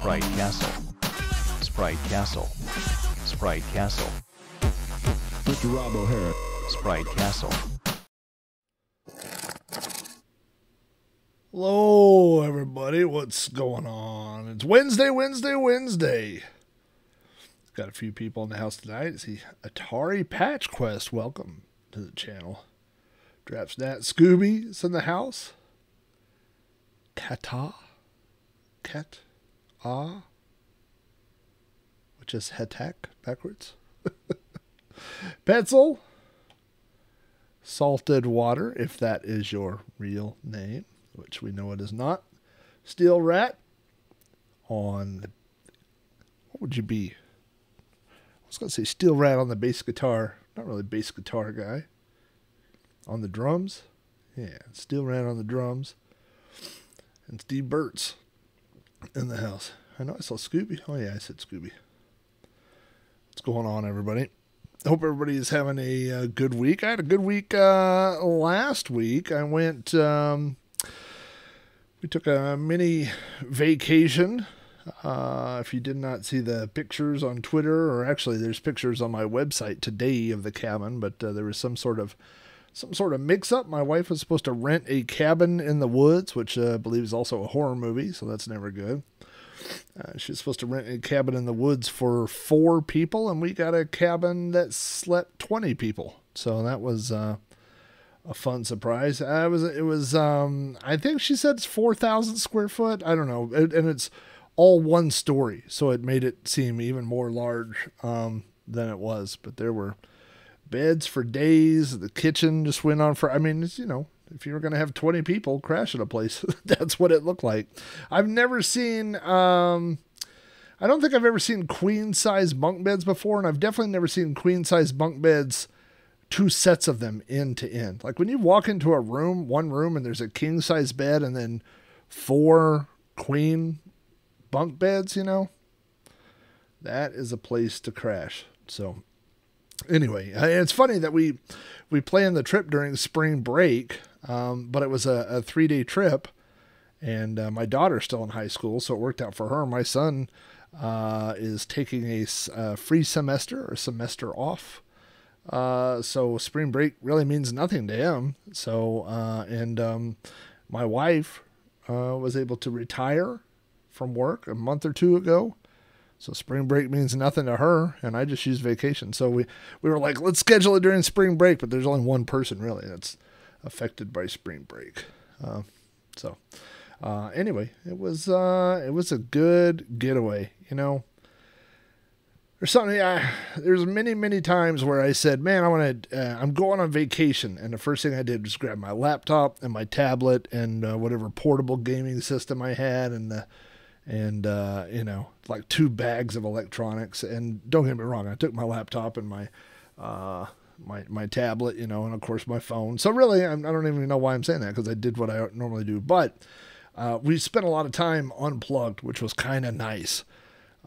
Sprite Castle. Sprite Castle. Sprite Castle. Mr. Rob O'Hara. Sprite Castle. Hello, everybody. What's going on? It's Wednesday. Got a few people in the house tonight. See Atari Patch Quest. Welcome to the channel. Drapsnat Scooby's in the house. Which is Hetak backwards. Pencil. Salted Water, if that is your real name, which we know it is not. Steel Rat on, what would you be? I was going to say Steel Rat on the bass guitar. Not really a bass guitar guy. On the drums. Yeah, Steel Rat on the drums. And Steve Burt's in the house. I know I saw Scooby. Oh yeah, I said Scooby. What's going on, everybody? Hope everybody is having a good week. I had a good week last week. I went, we took a mini vacation. If you did not see the pictures on Twitter, or actually there's pictures on my website today of the cabin, but there was some sort of mix-up. My wife was supposed to rent a cabin in the woods, which I believe is also a horror movie, so that's never good. She was supposed to rent a cabin in the woods for 4 people, and we got a cabin that slept 20 people. So that was a fun surprise. I think she said it's 4,000 square foot. I don't know. And it's all one story, so it made it seem even more large than it was. But there were beds for days. The kitchen just went on for, I mean, it's, you know, if you were going to have 20 people crash at a place, that's what it looked like. I've never seen, I don't think I've ever seen queen-size bunk beds before, and I've definitely never seen queen-size bunk beds, 2 sets of them end to end. Like when you walk into a room, one room, and there's a king-size bed and then 4 queen bunk beds, you know, that is a place to crash. So anyway, it's funny that we planned the trip during spring break, but it was a 3-day trip, and my daughter's still in high school, so it worked out for her. My son is taking a free semester, or a semester off, so spring break really means nothing to him. So my wife was able to retire from work a month or 2 ago. So spring break means nothing to her, and I just use vacation. So we were like, let's schedule it during spring break, but there's only one person really that's affected by spring break. Anyway, it was a good getaway. You know, there's something. There's many times where I said, man, I'm going on vacation, and the first thing I did was grab my laptop and my tablet and whatever portable gaming system I had, and you know, like 2 bags of electronics. And don't get me wrong, I took my laptop and my tablet, you know, and of course my phone. So really, I don't even know why I'm saying that, because I did what I normally do. But we spent a lot of time unplugged, which was kind of nice.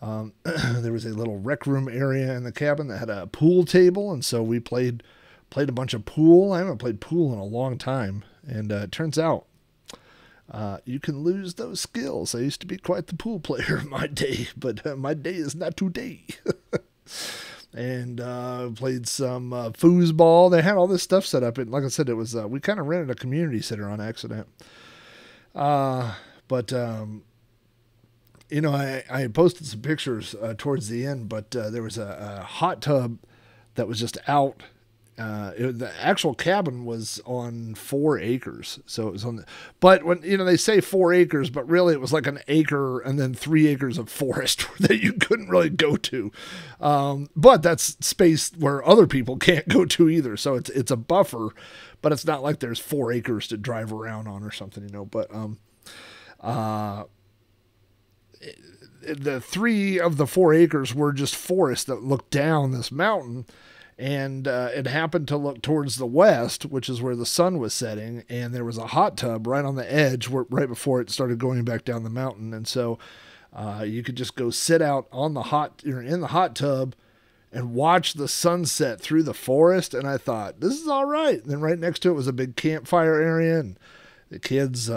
There was a little rec room area in the cabin that had a pool table, and so we played a bunch of pool. I haven't played pool in a long time, and it turns out you can lose those skills. I used to be quite the pool player in my day, but my day is not today. And played some foosball. They had all this stuff set up. And like I said, it was we kind of rented a community center on accident. You know, I posted some pictures towards the end, but there was a hot tub that was just out. The actual cabin was on 4 acres. So it was but when, you know, they say 4 acres, but really it was like an acre and then 3 acres of forest that you couldn't really go to. But that's space where other people can't go to either. So it's a buffer, but it's not like there's 4 acres to drive around on or something, you know, but, the 3 of the 4 acres were just forest that looked down this mountain. And it happened to look towards the west, which is where the sun was setting, and there was a hot tub right on the edge, right before it started going back down the mountain. And so you could just go sit out in the hot tub and watch the sunset through the forest. And I thought, this is all right. And then right next to it was a big campfire area, and the kids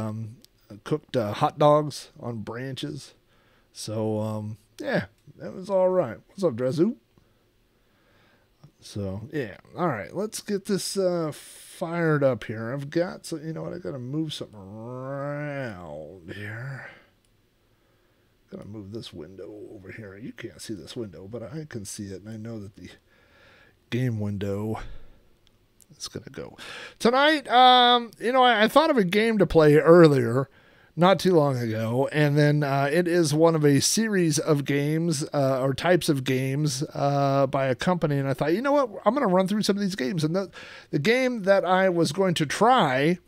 cooked hot dogs on branches. So, yeah, that was all right. What's up, Drezu? So, yeah. All right, let's get this fired up here. I've got, so you know what, I got to move something around here. Got to move this window over here. You can't see this window, but I can see it, and I know that the game window is going to go. Tonight, you know, I thought of a game to play earlier, not too long ago, and then it is one of a series of games or types of games by a company, and I thought, you know what, I'm going to run through some of these games. And the game that I was going to try,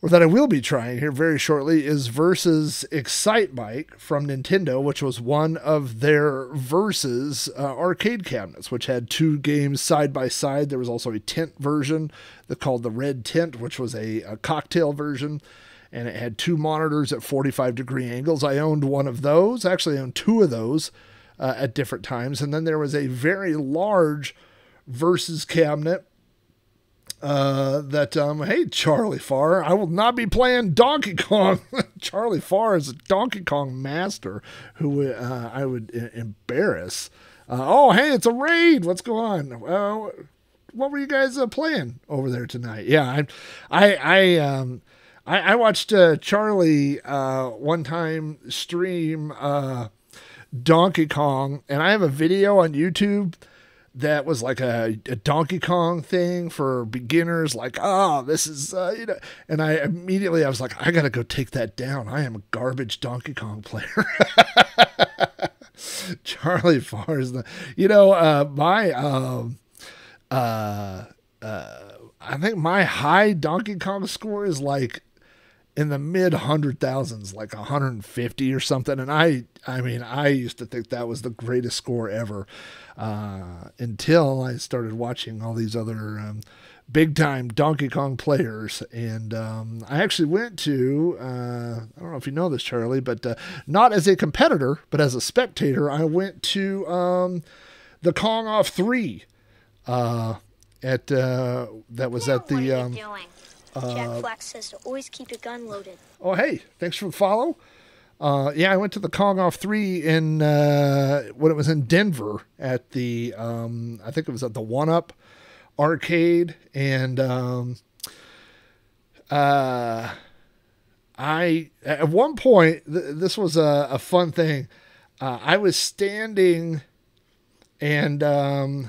or that I will be trying here very shortly, is Versus Excitebike from Nintendo, which was one of their Versus arcade cabinets, which had two games side by side. There was also a tint version called the Red Tint, which was a cocktail version, and it had two monitors at 45-degree angles. I owned one of those. Actually, I owned two of those at different times. And then there was a very large Versus cabinet hey, Charlie Farr, I will not be playing Donkey Kong. Charlie Farr is a Donkey Kong master who I would embarrass. Oh, hey, it's a raid. What's going on? What were you guys playing over there tonight? Yeah, I watched Charlie one time stream Donkey Kong, and I have a video on YouTube that was like a Donkey Kong thing for beginners, like, oh, this is, you know, and I was like, I got to go take that down. I am a garbage Donkey Kong player. Charlie Farr is you know, I think my high Donkey Kong score is like in the mid 100,000s, like 150 or something. And I mean, I used to think that was the greatest score ever, until I started watching all these other, big time Donkey Kong players. And, I actually went to, I don't know if you know this, Charlie, but, not as a competitor, but as a spectator, I went to, the Kong Off 3, that was at the, what are you doing? Jack Flack says to always keep your gun loaded. Oh, hey, thanks for the follow. Yeah, I went to the Kong Off 3 in, when it was in Denver at the, I think it was at the 1UP arcade. And, at one point, this was a fun thing. I was standing and,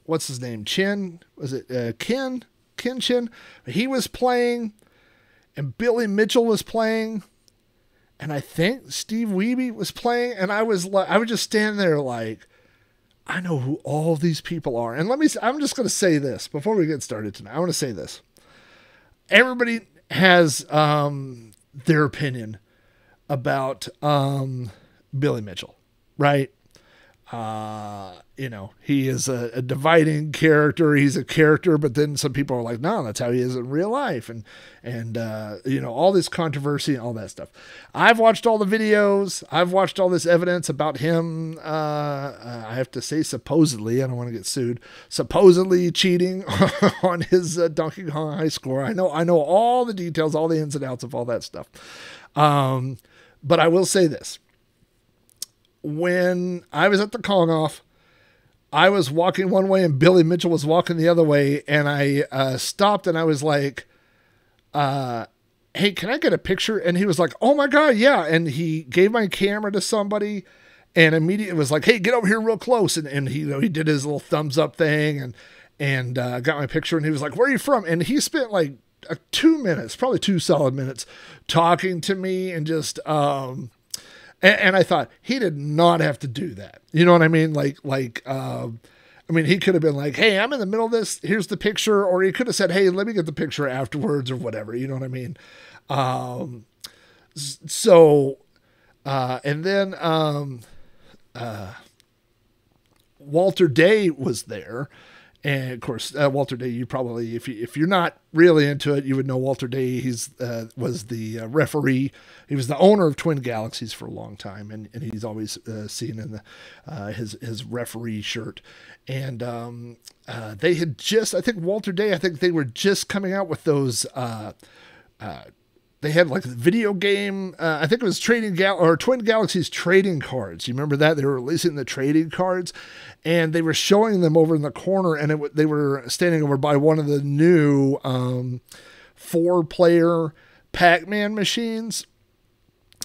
what's his name? Chin? Was it, Ken Chin? He was playing, and Billy Mitchell was playing, and I think Steve Wiebe was playing, and I was just standing there like, I know who all these people are. And I'm just going to say this before we get started tonight. I want to say this. Everybody has their opinion about Billy Mitchell, right? You know, he is a dividing character. He's a character, but then some people are like, no, that's how he is in real life. And you know, all this controversy and all that stuff. I've watched all the videos. I've watched all this evidence about him. I have to say, supposedly, I don't want to get sued, supposedly cheating on his Donkey Kong high score. I know all the details, all the ins and outs of all that stuff. But I will say this. When I was at the Kong Off, I was walking one way and Billy Mitchell was walking the other way, and I stopped and I was like, hey, can I get a picture? And he was like, oh my God, yeah. And he gave my camera to somebody and immediately was like, hey, get over here real close. And he, you know, he did his little thumbs up thing and got my picture, and he was like, where are you from? And he spent like 2 minutes, probably 2 solid minutes, talking to me and just, and I thought, he did not have to do that. You know what I mean? I mean, he could have been like, hey, I'm in the middle of this. Here's the picture. Or he could have said, hey, let me get the picture afterwards or whatever. You know what I mean? And then Walter Day was there. And of course, Walter Day, you probably, if you're not really into it, you would know Walter Day. He's was the referee. He was the owner of Twin Galaxies for a long time, and he's always seen in the his referee shirt. And they had just, I think Walter Day, I think they were just coming out with those they had like the video game. I think it was Twin Galaxies trading cards. You remember that? They were releasing the trading cards, and they were showing them over in the corner, and they were standing over by one of the new 4-player Pac-Man machines.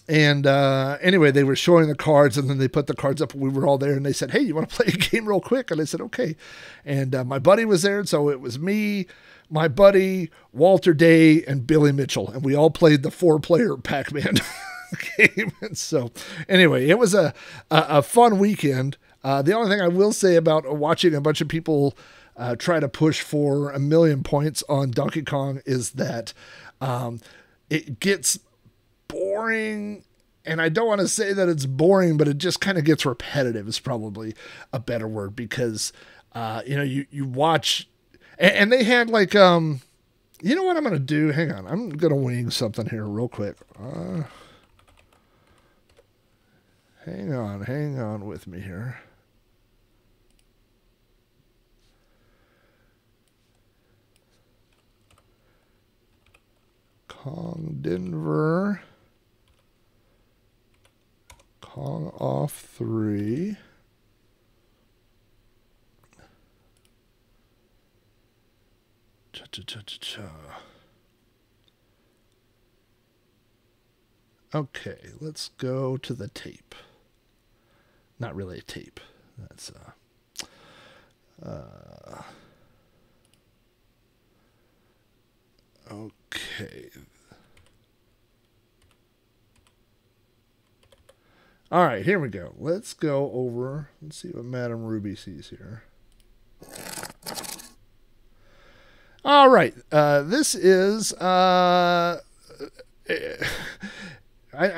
And anyway, they were showing the cards, and then they put the cards up, and we were all there, and they said, hey, you want to play a game real quick? And I said, okay. And my buddy was there, so it was me, my buddy, Walter Day, and Billy Mitchell, and we all played the 4-player Pac-Man game. And so anyway, it was a fun weekend. The only thing I will say about watching a bunch of people try to push for 1,000,000 points on Donkey Kong is that it gets boring, and I don't want to say that it's boring, but it just kind of gets repetitive is probably a better word, because you watch, and they had like you know what I'm gonna do, hang on, I'm gonna wing something here real quick. Hang on with me here. Kong Denver, Kong off 3. Okay, let's go to the tape. Not really a tape. That's okay. All right, here we go. Let's go over. Let's see what Madame Ruby sees here. All right. This is... I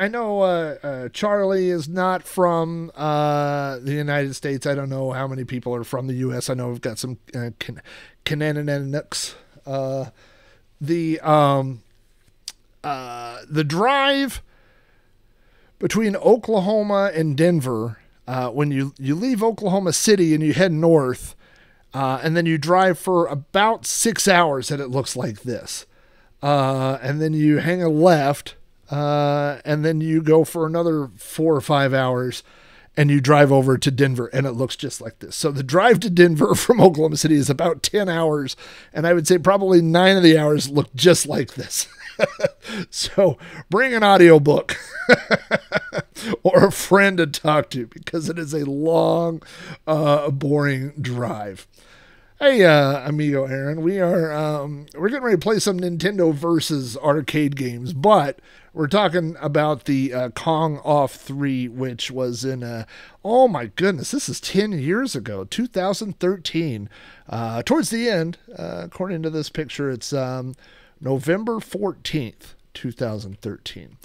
know Charlie is not from the United States. I don't know how many people are from the U.S. I know we've got some Canananooks. The drive between Oklahoma and Denver, when you leave Oklahoma City and you head north, and then you drive for about 6 hours, and it looks like this. And then you hang a left, and then you go for another 4 or 5 hours, and you drive over to Denver, and it looks just like this. So the drive to Denver from Oklahoma City is about 10 hours, and I would say probably 9 of the hours look just like this. So bring an audiobook or a friend to talk to, because it is a long, boring drive. Hey, amigo Aaron, we're getting ready to play some Nintendo Versus arcade games, but we're talking about the Kong Off 3, which was in, oh my goodness, this is 10 years ago, 2013. Towards the end, according to this picture, it's November 14th, 2013.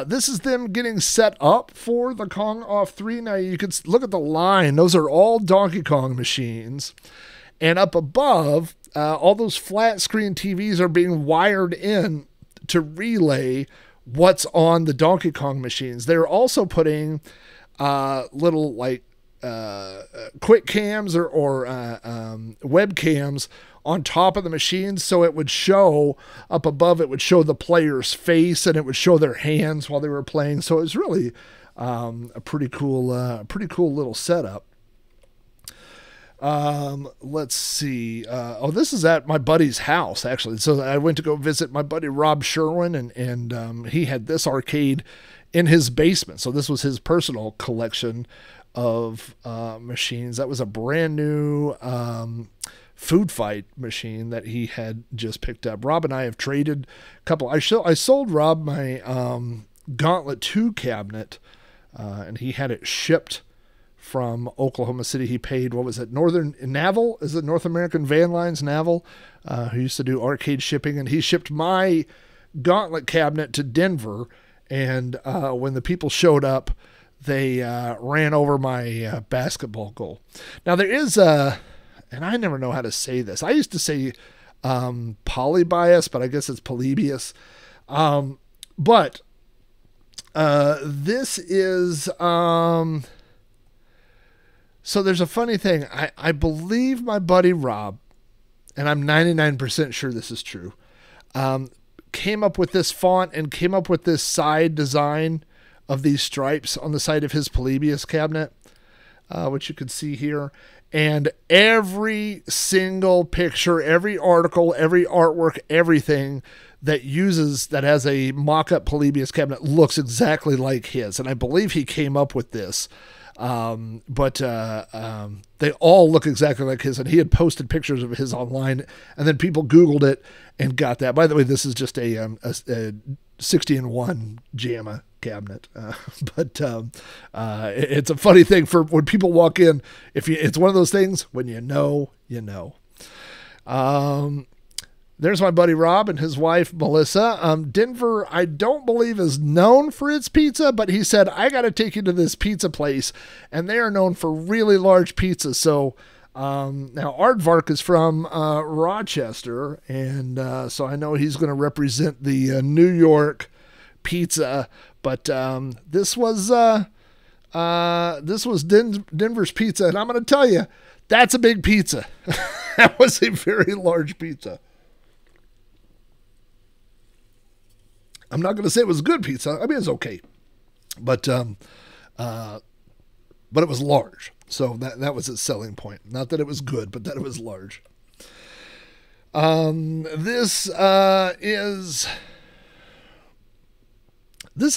This is them getting set up for the Kong Off 3. Now you can look at the line. Those are all Donkey Kong machines. And up above, all those flat screen TVs are being wired in to relay what's on the Donkey Kong machines. They're also putting little like quick cams or webcams on top of the machines, so it would show up above, it would show the player's face, and it would show their hands while they were playing. So it was really a pretty cool little setup. Let's see. This is at my buddy's house, actually. So I went to go visit my buddy Rob Sherwin, and he had this arcade in his basement. So this was his personal collection of machines. That was a brand new food fight machine that he had just picked up. Rob and I have traded a couple. I sold Rob my Gauntlet 2 cabinet, and he had it shipped from Oklahoma City. He paid, what was it, Northern Naval? Is it North American Van Lines Naval? Who used to do arcade shipping, and he shipped my Gauntlet cabinet to Denver. And when the people showed up, they ran over my basketball goal. Now there is and I never know how to say this. I used to say polybias, but I guess it's polybius. But this is... so there's a funny thing. I believe my buddy Rob, and I'm 99% sure this is true, came up with this font and came up with this side design of these stripes on the side of his Polybius cabinet, which you can see here. And every single picture, every article, every artwork, everything that has a mock-up Polybius cabinet looks exactly like his. And I believe he came up with this. But they all look exactly like his. And he had posted pictures of his online. And then people Googled it and got that. By the way, this is just a 60-in-1 JAMA cabinet. But it's a funny thing for when people walk in. It's one of those things, when you know, you know. There's my buddy Rob and his wife Melissa. Denver, I don't believe, is known for its pizza, but he said, I got to take you to this pizza place, and they are known for really large pizzas. So now Aardvark is from Rochester, and so I know he's going to represent the New York pizza. But this was Denver's pizza, and I'm going to tell you, that's a big pizza. That was a very large pizza. I'm not going to say it was good pizza. I mean, it's okay, but it was large. So that was its selling point. Not that it was good, but that it was large. This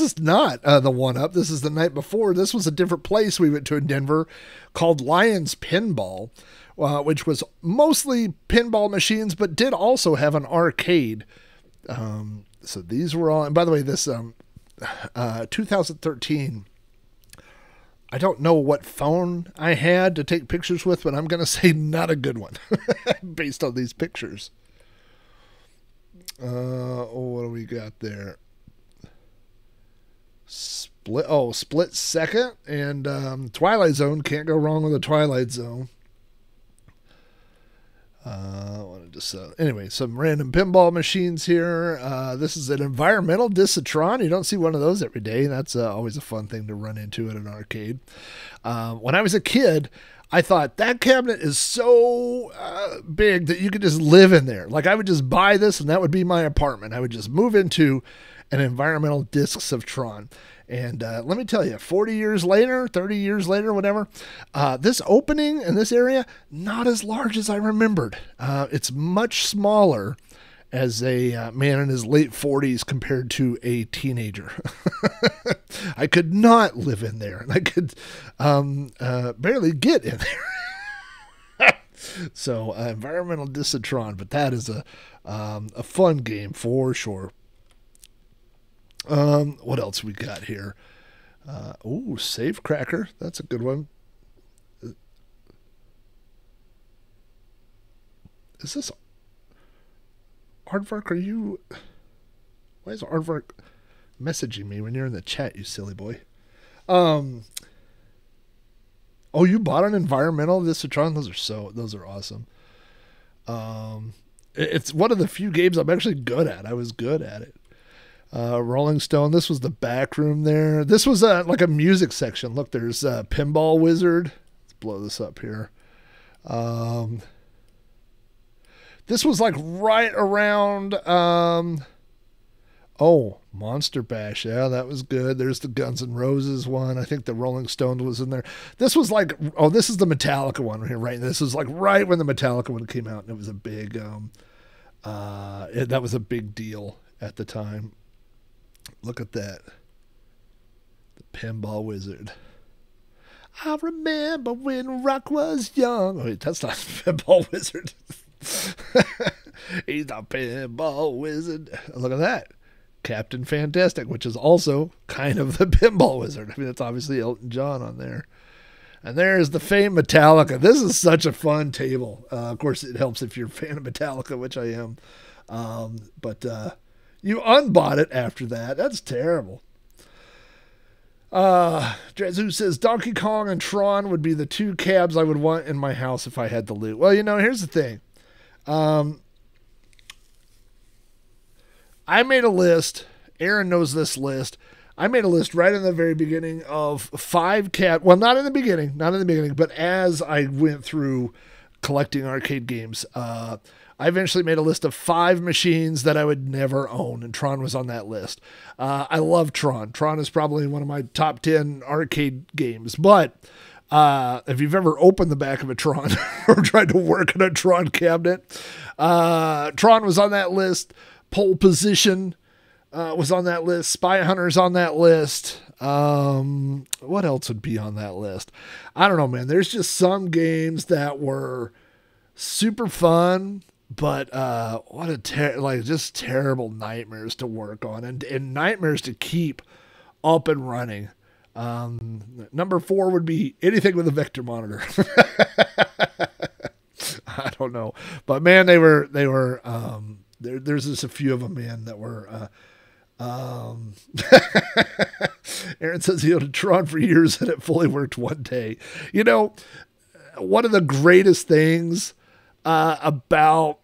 is not the one up. This is the night before. This was a different place we went to in Denver called Lions Pinball, which was mostly pinball machines, but did also have an arcade. So these were all, and by the way, this 2013, I don't know what phone I had to take pictures with, but I'm going to say not a good one based on these pictures. What do we got there? Split Second and Twilight Zone. Can't go wrong with a Twilight Zone. Anyway, some random pinball machines here. This is an environmental Discitron. You don't see one of those every day. That's always a fun thing to run into at an arcade. When I was a kid, I thought that cabinet is so big that you could just live in there. Like, I would just buy this and that would be my apartment. I would just move into an environmental Discs of Tron. And let me tell you, 40 years later, 30 years later, whatever, this opening in this area, not as large as I remembered. It's much smaller as a man in his late 40s compared to a teenager. I could not live in there, and I could barely get in there. So, environmental Discitron, but that is a fun game for sure. What else we got here? Safe Cracker. That's a good one. Is this Aardvark? Why is Aardvark messaging me when you're in the chat, you silly boy? You bought an environmental Discitron? Those are awesome. It's one of the few games I'm actually good at. I was good at it. Rolling Stone. This was the back room there. This was like a music section. Look, there's Pinball Wizard. Let's blow this up here. This was like right around, Monster Bash. Yeah, that was good. There's the Guns N' Roses one. I think the Rolling Stones was in there. This was like, this is the Metallica one here, right? This was like right when the Metallica one came out, and it was a big, that was a big deal at the time. Look at that. The Pinball Wizard. I remember when rock was young. Oh, wait, that's not Pinball Wizard. He's a Pinball Wizard. Look at that. Captain Fantastic, which is also kind of the Pinball Wizard. I mean, it's obviously Elton John on there. And there's the famed Metallica. This is such a fun table. Of course, it helps if you're a fan of Metallica, which I am. But you unbought it after that. That's terrible. Drezu says Donkey Kong and Tron would be the two cabs I would want in my house if I had the loot. Well, here's the thing. I made a list. Aaron knows this list. I made a list right in the very beginning of 5 cab. Well, not in the beginning, but as I went through collecting arcade games, I eventually made a list of 5 machines that I would never own, and Tron was on that list. I love Tron. Tron is probably one of my top 10 arcade games, but if you've ever opened the back of a Tron or tried to work in a Tron cabinet, Tron was on that list. Pole Position was on that list. Spy Hunter's on that list. What else would be on that list? I don't know, man. There's just some games that were super fun, but just terrible nightmares to work on and nightmares to keep up and running. Number 4 would be anything with a vector monitor. I don't know, but man, they were there's just a few of them, man, that were, Aaron says he owned a Tron for years and it fully worked one day. You know, one of the greatest things, about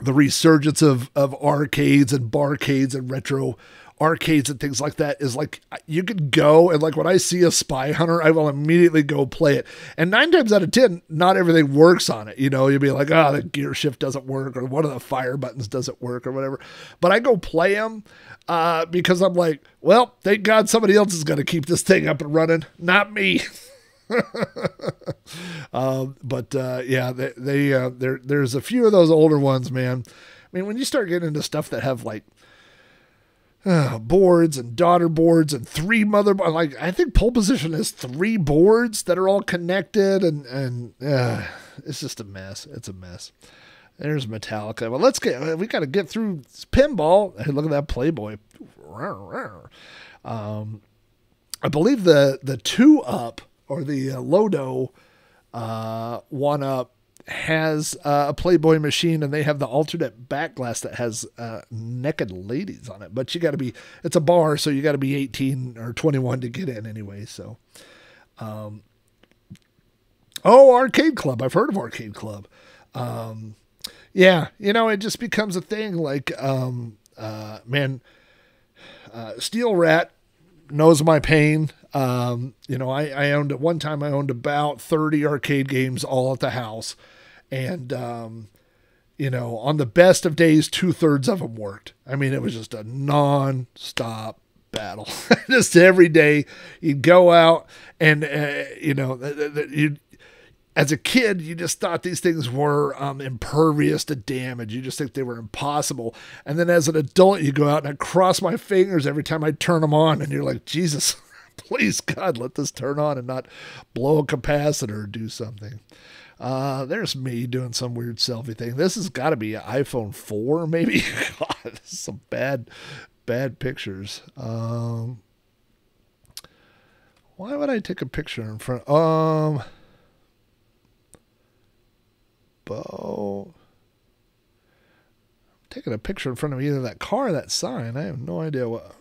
the resurgence of arcades and barcades and retro arcades and things like that is like, you could go and like, when I see a Spy Hunter, I will immediately go play it. And 9 times out of 10, not everything works on it. You know, you'll be like, oh, the gear shift doesn't work, or one of the fire buttons doesn't work, or whatever. But I go play them, because I'm like, well, thank God somebody else is going to keep this thing up and running, not me. Yeah, there's a few of those older ones, man. I mean, when you start getting into stuff that have like, boards and daughter boards and 3 motherboards. Like, I think Pole Position has 3 boards that are all connected, and it's just a mess. It's a mess. There's Metallica. Well, we got to get through pinball. Hey, look at that Playboy. I believe the 2-up or the Lodo 1-up has a Playboy machine, and they have the alternate back glass that has naked ladies on it. But you got to be, it's a bar, so you got to be 18 or 21 to get in anyway. So, Arcade Club. I've heard of Arcade Club. Yeah, you know, it just becomes a thing. Like, Steel Rat knows my pain. You know, I owned at one time, I owned about 30 arcade games all at the house. And, you know, on the best of days, 2/3 of them worked. I mean, it was just a non-stop battle. Just every day you'd go out and, you know, as a kid, you just thought these things were impervious to damage. You just think they were impossible. And then as an adult, you go out and I cross my fingers every time I turn them on, and you're like, Jesus, please, God, let this turn on and not blow a capacitor or do something. There's me doing some weird selfie thing. This has got to be an iPhone 4, maybe. God, this is some bad pictures. Why would I take a picture in front? Taking a picture in front of either that car or that sign. I have no idea what.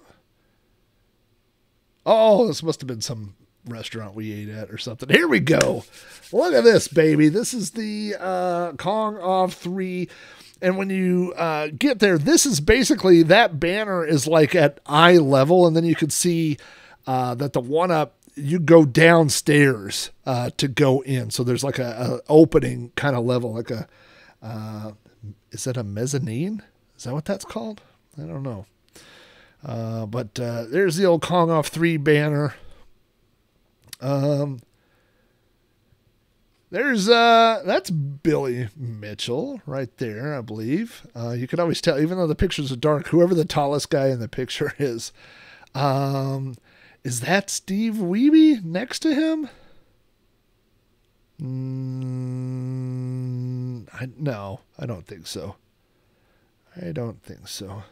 Oh, this must have been some restaurant we ate at or something. Here we go. Look at this, baby. This is the Kong Off 3. And when you get there, this is basically, that banner is like at eye level. And then you can see that the 1-up, you go downstairs to go in. So there's like a opening kind of level, like a, is that a mezzanine? Is that what that's called? I don't know. But there's the old Kong Off 3 banner. That's Billy Mitchell right there, I believe. You can always tell, even though the pictures are dark, whoever the tallest guy in the picture is that Steve Wiebe next to him? No, I don't think so. I don't think so.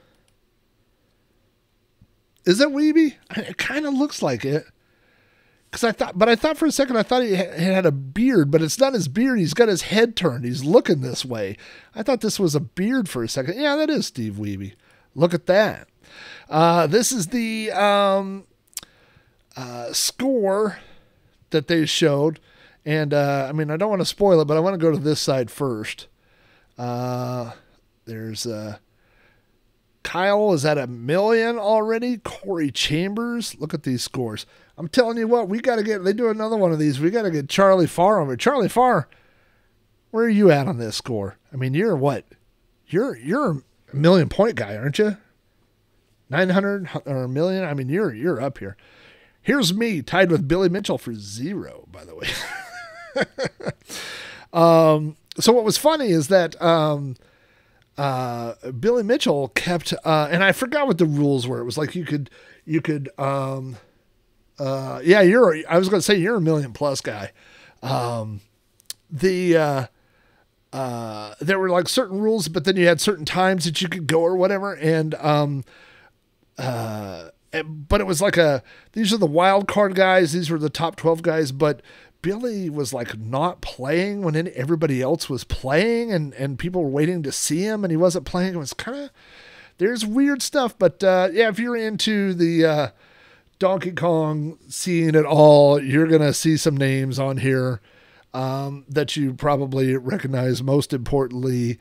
Is it Wiebe? It kind of looks like it. I thought for a second, I thought he had a beard, but it's not his beard. He's got his head turned. He's looking this way. I thought this was a beard for a second. Yeah, that is Steve Wiebe. Look at that. This is the score that they showed. And, I mean, I don't want to spoil it, but I want to go to this side first. There's Kyle is at 1 million already. Corey Chambers. Look at these scores. I'm telling you what, we got to get, they do another one of these. We got to get Charlie Farr over. Charlie Farr, Where are you at on this score? I mean, you're what? You're a 1,000,000-point guy, aren't you? 900 or a million? I mean, you're up here. Here's me tied with Billy Mitchell for 0, by the way. So what was funny is that Billy Mitchell kept, and I forgot what the rules were. It was like you could, I was going to say you're a 1,000,000+ guy. There were like certain rules, but then you had certain times that you could go or whatever. And, but it was like these are the wild card guys. These were the top 12 guys, but Billy was like not playing when everybody else was playing, and people were waiting to see him, and he wasn't playing. It was kind of, there's weird stuff, but yeah, if you're into the Donkey Kong scene at all, you're going to see some names on here that you probably recognize. Most importantly,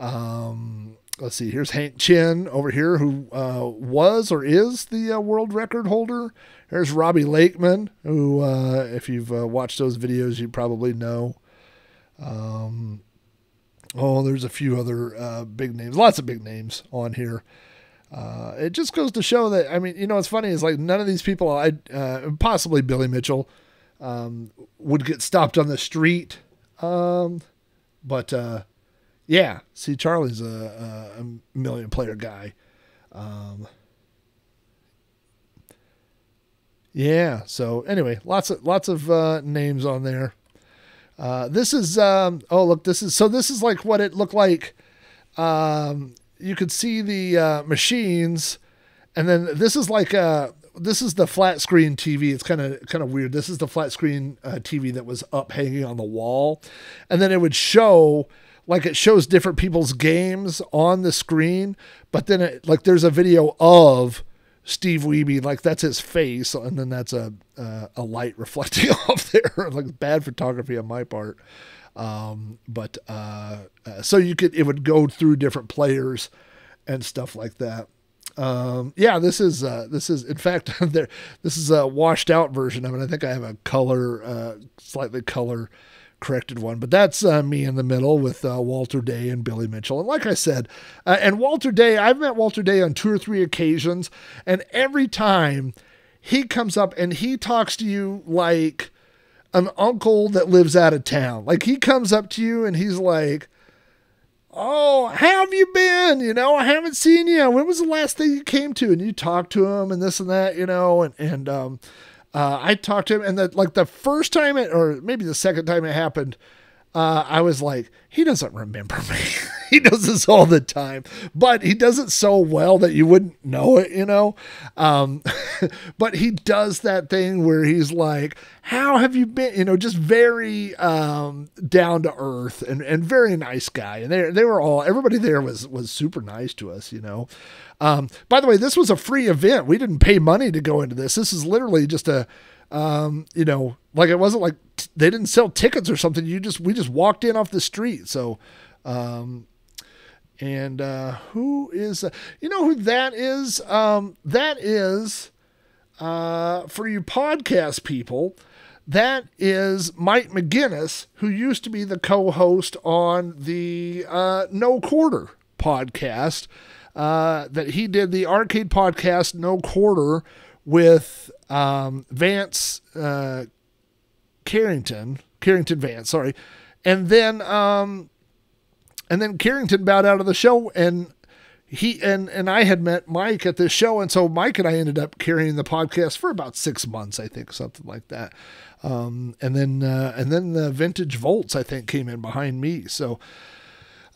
let's see, here's Hank Chin over here, who was or is the world record holder. There's Robbie Lakeman, who, if you've watched those videos, you probably know. There's a few other big names, lots of big names on here. It just goes to show that, I mean, you know, what's funny is like none of these people, possibly Billy Mitchell, would get stopped on the street. But yeah, see, Charlie's a 1,000,000-player guy. Yeah. So anyway, lots of names on there. This is, this is like what it looked like. You could see the machines, and then this is like this is the flat screen TV. It's kind of weird. This is the flat screen TV that was up hanging on the wall, and then it would show, like, it shows different people's games on the screen, but then there's a video of Steve Wiebe, like that's his face, and then that's a light reflecting off there. Like, bad photography on my part. So it would go through different players and stuff like that. Yeah, this is in fact, this is a washed out version of it. I think I have a slightly color corrected one, but that's me in the middle with Walter Day and Billy Mitchell. And like I said, and Walter Day, I've met Walter Day on 2 or 3 occasions, and every time he comes up and he talks to you like an uncle that lives out of town. Like, he comes up to you and he's like, "Oh, how have you been? You know, I haven't seen you. When was the last thing you came to?" And you talk to him and this and that, you know, and I talked to him, and the first time or maybe the second time it happened, I was like, he doesn't remember me. He does this all the time, but he does it so well that you wouldn't know it, you know? But he does that thing where he's like, "How have you been?" You know, just very, down to earth and very nice guy. And everybody there was super nice to us, you know? By the way, this was a free event. We didn't pay money to go into this. This is literally just it wasn't like they didn't sell tickets or something. We just walked in off the street. So, who is, you know who that is? That is, for you podcast people, that is Mike McGinnis, who used to be the co-host on the, No Quarter podcast, that he did the arcade podcast, No Quarter, with, Vance, Carrington Vance, sorry. And then Carrington bowed out of the show, and he and I had met Mike at this show. And so Mike and I ended up carrying the podcast for about 6 months, I think, something like that. And then the Vintage Volts, I think, came in behind me. So,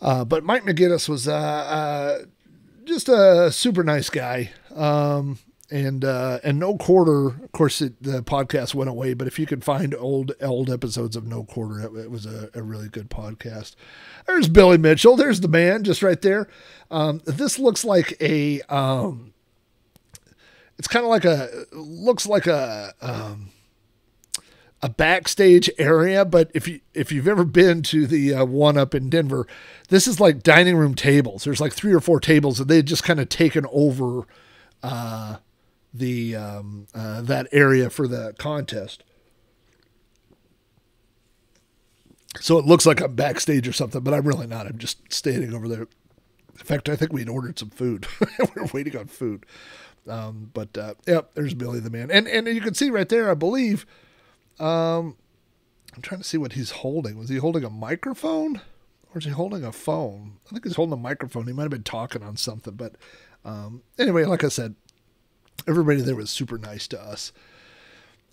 but Mike McGinnis was, just a super nice guy. And No Quarter, of course, the podcast went away, but if you could find old episodes of No Quarter, it was a really good podcast. There's Billy Mitchell. There's the man just right there. This looks like it's kind of looks like a backstage area, but if you've ever been to the one up in Denver, this is like dining room tables. There's like 3 or 4 tables, and they just kind of taken over, that area for the contest. So it looks like I'm backstage or something, but I'm really not. I'm just standing over there. In fact, I think we'd ordered some food. We're waiting on food. Yep, there's Billy the Man. And you can see right there, I believe, I'm trying to see what he's holding. Was he holding a microphone or is he holding a phone? I think he's holding a microphone. He might have been talking on something. But anyway, like I said, everybody there was super nice to us.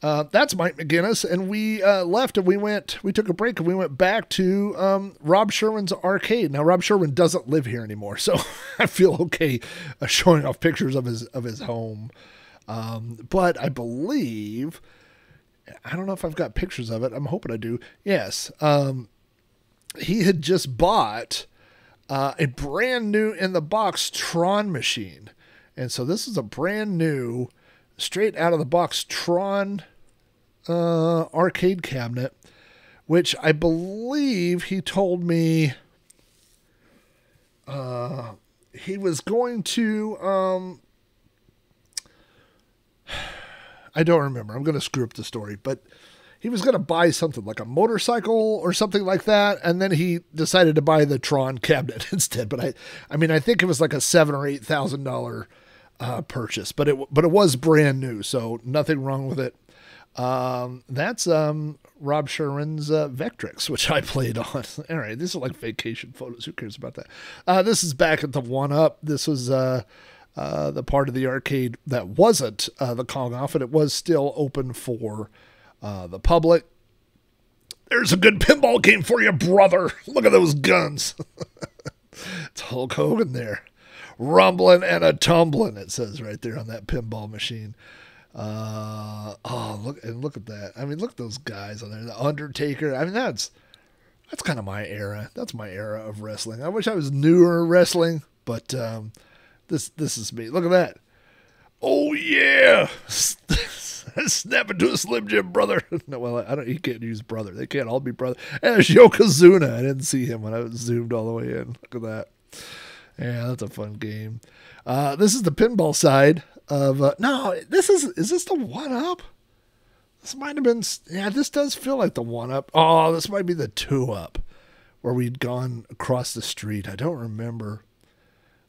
That's Mike McGinnis, and we left and we took a break and we went back to Rob Sherman's arcade. Now, Rob Sherman doesn't live here anymore, so I feel okay showing off pictures of his home. But I believe, I don't know if I've got pictures of it. I'm hoping I do. Yes. He had just bought a brand new in the box Tron machine. And so this is a brand new, straight out of the box Tron arcade cabinet, which I believe he told me he was going to I don't remember. I'm going to screw up the story, but he was going to buy something like a motorcycle or something like that, and then he decided to buy the Tron cabinet instead. But I mean, I think it was like a $7,000 or $8,000 purchase, but it was brand new, so nothing wrong with it. That's Rob Sherman's Vectrix, which I played on. All right, these are like vacation photos. Who cares about that? This is back at the 1-Up. This was the part of the arcade that wasn't the Kong off, and it was still open for the public. There's a good pinball game for you, brother. Look at those guns. It's Hulk Hogan there. Rumbling and a tumbling, it says right there on that pinball machine. Look at that. I mean, look at those guys on there. The Undertaker. I mean, that's kind of my era. That's my era of wrestling. I wish I was newer wrestling, but this is me. Look at that. Oh yeah. Snap into a Slim Jim, brother. No, well, I don't. You can't use brother. They can't all be brother. And there's Yokozuna. I didn't see him when I was zoomed all the way in. Look at that. Yeah, that's a fun game. This is the pinball side of. No, is this the 1-Up? This might have been. Yeah, this does feel like the 1-Up. Oh, this might be the 2-Up, where we'd gone across the street. I don't remember.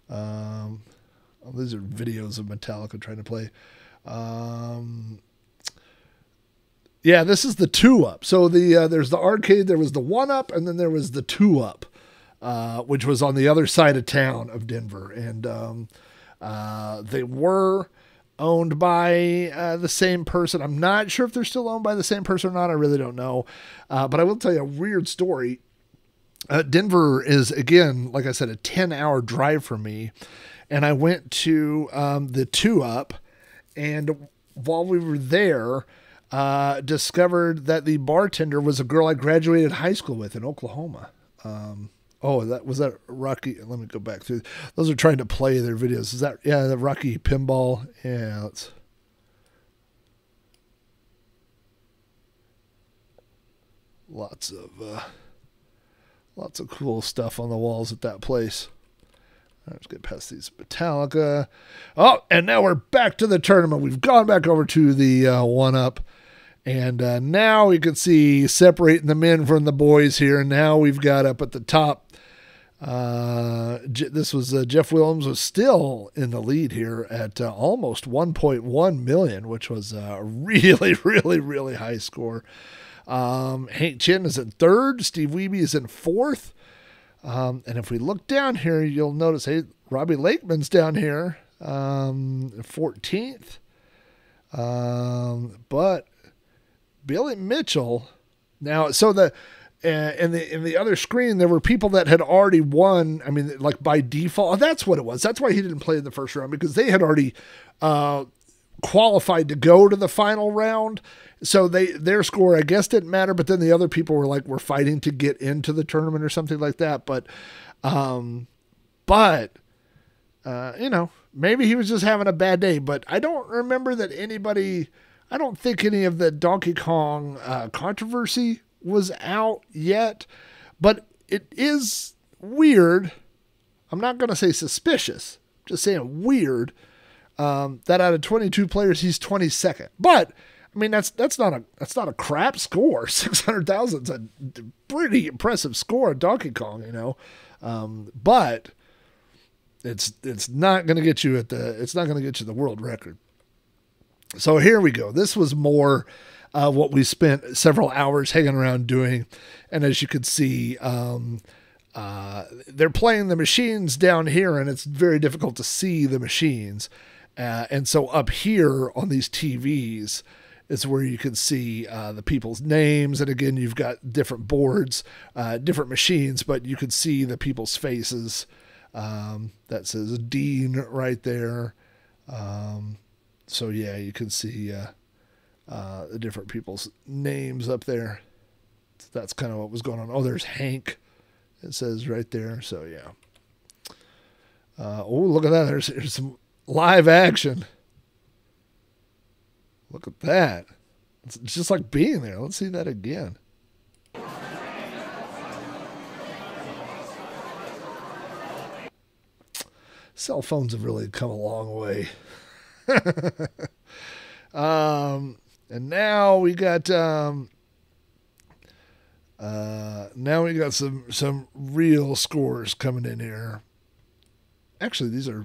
These are videos of Metallica trying to play. Yeah, this is the 2-Up. So there's the arcade, there was the 1-Up, and then there was the 2-Up, which was on the other side of town of Denver. And they were owned by the same person. I'm not sure if they're still owned by the same person or not. I really don't know. But I will tell you a weird story. Denver is, again, like I said, a 10-hour drive from me. And I went to the 2-Up, and while we were there, discovered that the bartender was a girl I graduated high school with in Oklahoma. Was that Rocky? Let me go back through. Those are trying to play their videos. Is that, yeah, the Rocky Pinball? Yeah, lots of cool stuff on the walls at that place. Let's get past these Metallica. Oh, and now we're back to the tournament. We've gone back over to the 1-Up. And now we can see separating the men from the boys here. And now we've got up at the top. This was Jeff Williams was still in the lead here at almost 1.1 million, which was a really, really, really high score. Hank Chin is in third. Steve Wiebe is in fourth. And if we look down here, you'll notice, hey, Robbie Lakeman's down here, 14th. But Billy Mitchell, now, so in the other screen, there were people that had already won. I mean, like by default, oh, that's what it was. That's why he didn't play in the first round, because they had already qualified to go to the final round. So their score, I guess, didn't matter, but then the other people were fighting to get into the tournament or something like that. But maybe he was just having a bad day. But I don't remember that anybody. I don't think any of the Donkey Kong controversy was out yet. But it is weird. I'm not going to say suspicious. I'm just saying weird. That out of 22 players, he's 22nd. But I mean, that's not a crap score. 600,000 is a pretty impressive score at Donkey Kong, you know. But it's not going to get you the world record. So here we go. This was more what we spent several hours hanging around doing, and as you can see, they're playing the machines down here, and it's very difficult to see the machines. And so up here on these TVs is where you can see the people's names. And again, you've got different boards, different machines, but you can see the people's faces. That says Dean right there. So yeah, you can see the different people's names up there. So that's kind of what was going on. Oh, there's Hank. It says right there. So yeah. Oh, look at that. There's some live action. Look at that. It's just like being there. Let's see that again. Cell phones have really come a long way. And now we got some real scores coming in here. Actually,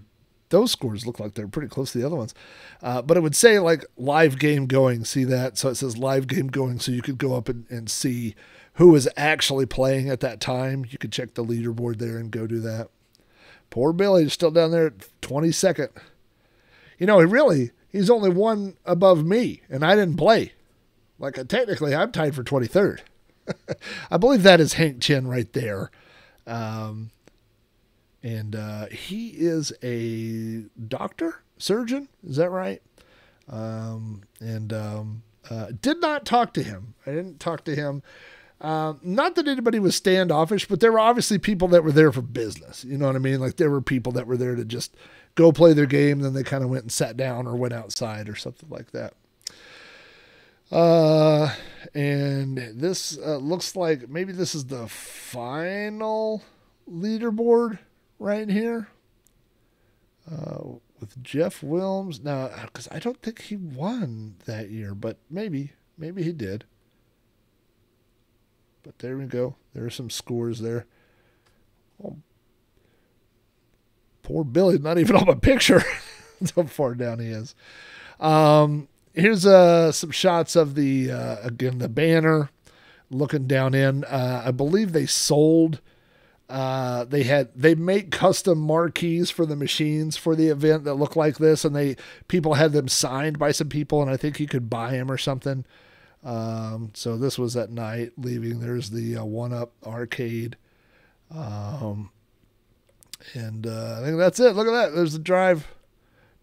those scores look like they're pretty close to the other ones. But it would say like live game going. See that? So it says live game going. So you could go up and see who was actually playing at that time. You could check the leaderboard there and go do that. Poor Billy is still down there at 22nd. You know, he's only one above me, and I didn't play. Like, technically, I'm tied for 23rd. I believe that is Hank Chen right there. And he is a doctor, surgeon. Is that right? Did not talk to him. I didn't talk to him. Not that anybody was standoffish, but there were obviously people that were there for business. You know what I mean? Like, there were people that were there to just go play their game. Then they kind of went and sat down or went outside or something like that. And this looks like maybe this is the final leaderboard right here. With Jeff Wilms. Now, because I don't think he won that year, but maybe he did. But there we go. There are some scores there. Oh, poor Billy, not even on my picture. That's how far down he is. Here's some shots of the again, the banner looking down in. I believe they sold. They make custom marquees for the machines for the event that look like this, and people had them signed by some people, and I think you could buy them or something. So this was at night leaving. There's the 1-Up arcade. And I think that's it. Look at that. There's the drive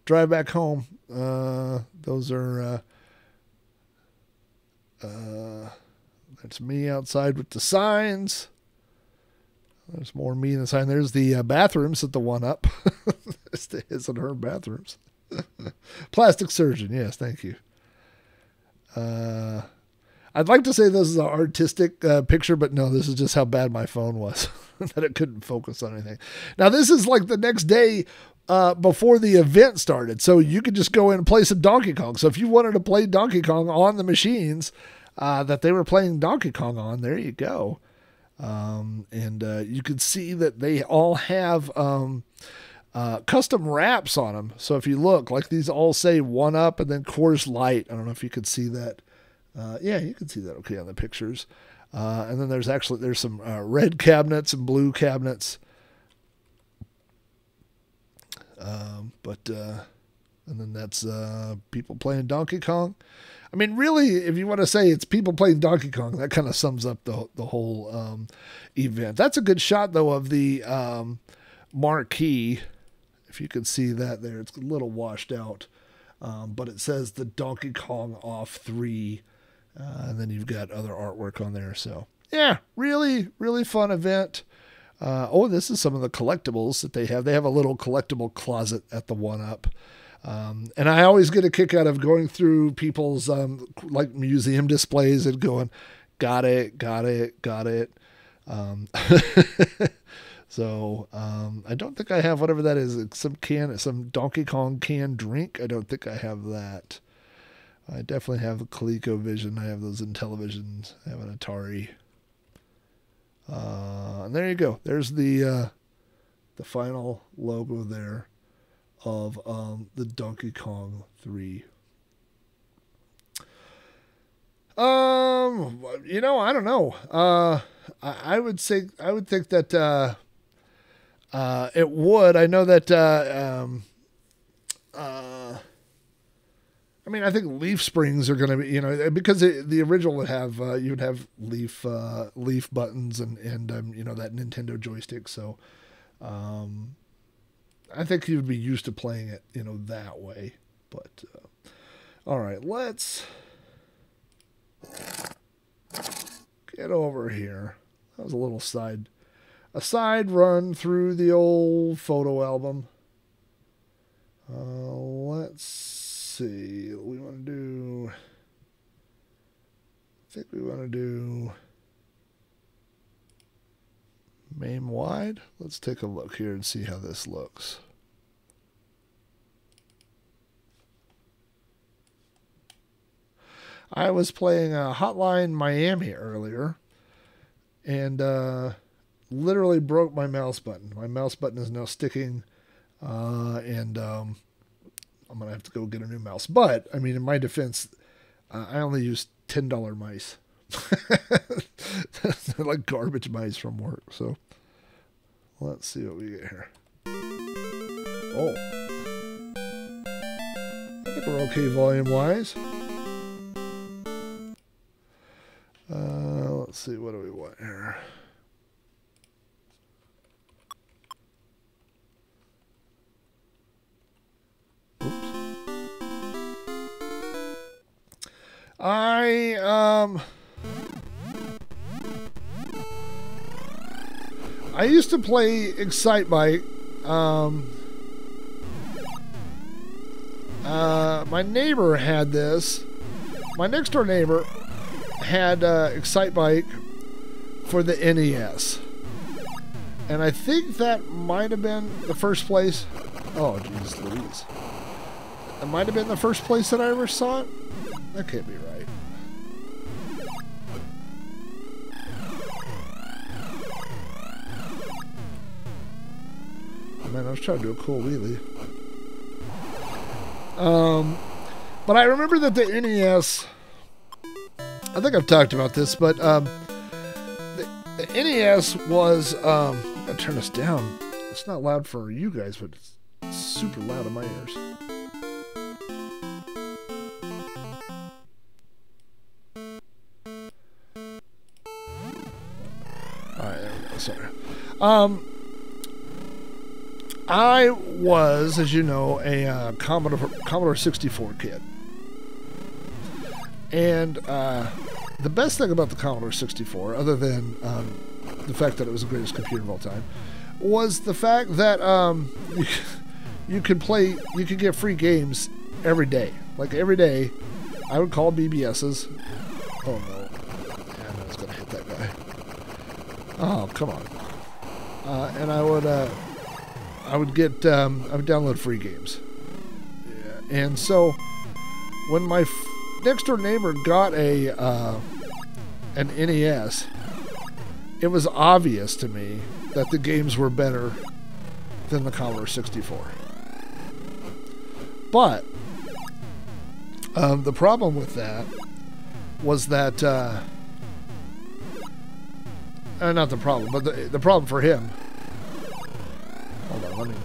back home. Those are, that's me outside with the signs. There's more me in the sign. There's the bathrooms at the 1-Up. There's his and her bathrooms. Plastic surgeon. Yes. Thank you. I'd like to say this is an artistic picture, but no, this is just how bad my phone was that it couldn't focus on anything. Now, this is like the next day before the event started, so you could just go in and play some Donkey Kong. So if you wanted to play Donkey Kong on the machines that they were playing Donkey Kong on, there you go. And you can see that they all have custom wraps on them. So if you look, like these all say 1-Up and then Coors Light. I don't know if you could see that. Yeah, you can see that okay on the pictures. And then there's some red cabinets and blue cabinets. And then that's people playing Donkey Kong. I mean, really, if you want to say it's people playing Donkey Kong, that kind of sums up the whole event. That's a good shot, though, of the marquee. If you can see that there, it's a little washed out. But it says the Donkey Kong Off 3. And then you've got other artwork on there. So, yeah, really, really fun event. This is some of the collectibles that they have. They have a little collectible closet at the 1-Up. And I always get a kick out of going through people's like museum displays and going, got it. So I don't think I have whatever that is. Some Donkey Kong canned drink. I don't think I have that. I definitely have a ColecoVision. I have those Intellivisions. I have an Atari. And there you go. There's the final logo there of the Donkey Kong 3. You know, I don't know. I would think that it would. I know that I mean, I think leaf springs are going to be, you know, because the original would have you would have leaf buttons and you know, that Nintendo joystick. So I think you'd be used to playing it, you know, that way. But all right, let's get over here. That was a little side run through the old photo album. Let's see. We want to do. I think we want to do MAME wide. Let's take a look here and see how this looks. I was playing Hotline Miami earlier and literally broke my mouse button. My mouse button is now sticking, and I'm going to have to go get a new mouse. But, I mean, in my defense, I only use $10 mice. They're like garbage mice from work. So, let's see what we get here. Oh. I think we're okay volume-wise. Let's see, what do we want here? Oops. I used to play Excitebike. My neighbor had this. My next door neighbor had Excitebike for the NES. And I think that might have been the first place. Oh, jeez Louise. It might have been the first place that I ever saw it. That can't be right. Oh, man, I was trying to do a cool wheelie. But I remember that the NES... I think I've talked about this, but the NES was... I'm going to turn this down. It's not loud for you guys, but it's super loud in my ears. Alright, there we go. Sorry. I was, as you know, a Commodore 64 kid. And the best thing about the Commodore 64, other than the fact that it was the greatest computer of all time, was the fact that you could get free games every day. Like every day, I would call BBS's. Oh no, yeah, I was gonna hit that guy. Oh, come on. And I would download free games. Yeah. And so when my next door neighbor got an NES, it was obvious to me that the games were better than the Commodore 64. But the problem with that was that not the problem, but the problem for him. Hold on, let me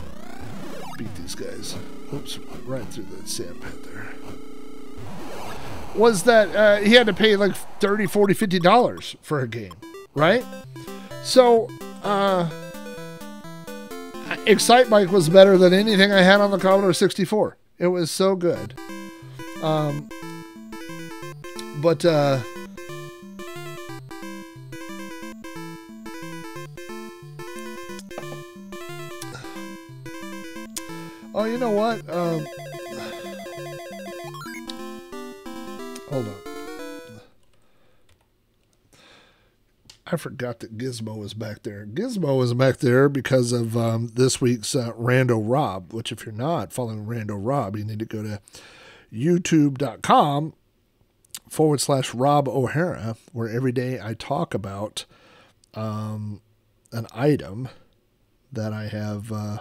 beat these guys. Oops, right through the sand pit there. Was that he had to pay like $30, $40, $50 for a game, right? So, Excitebike was better than anything I had on the Commodore 64. It was so good. But oh, you know what? Hold on. I forgot that Gizmo was back there. Gizmo was back there because of this week's Rando Rob, which if you're not following Rando Rob, you need to go to youtube.com/Rob O'Hara, where every day I talk about an item that I have.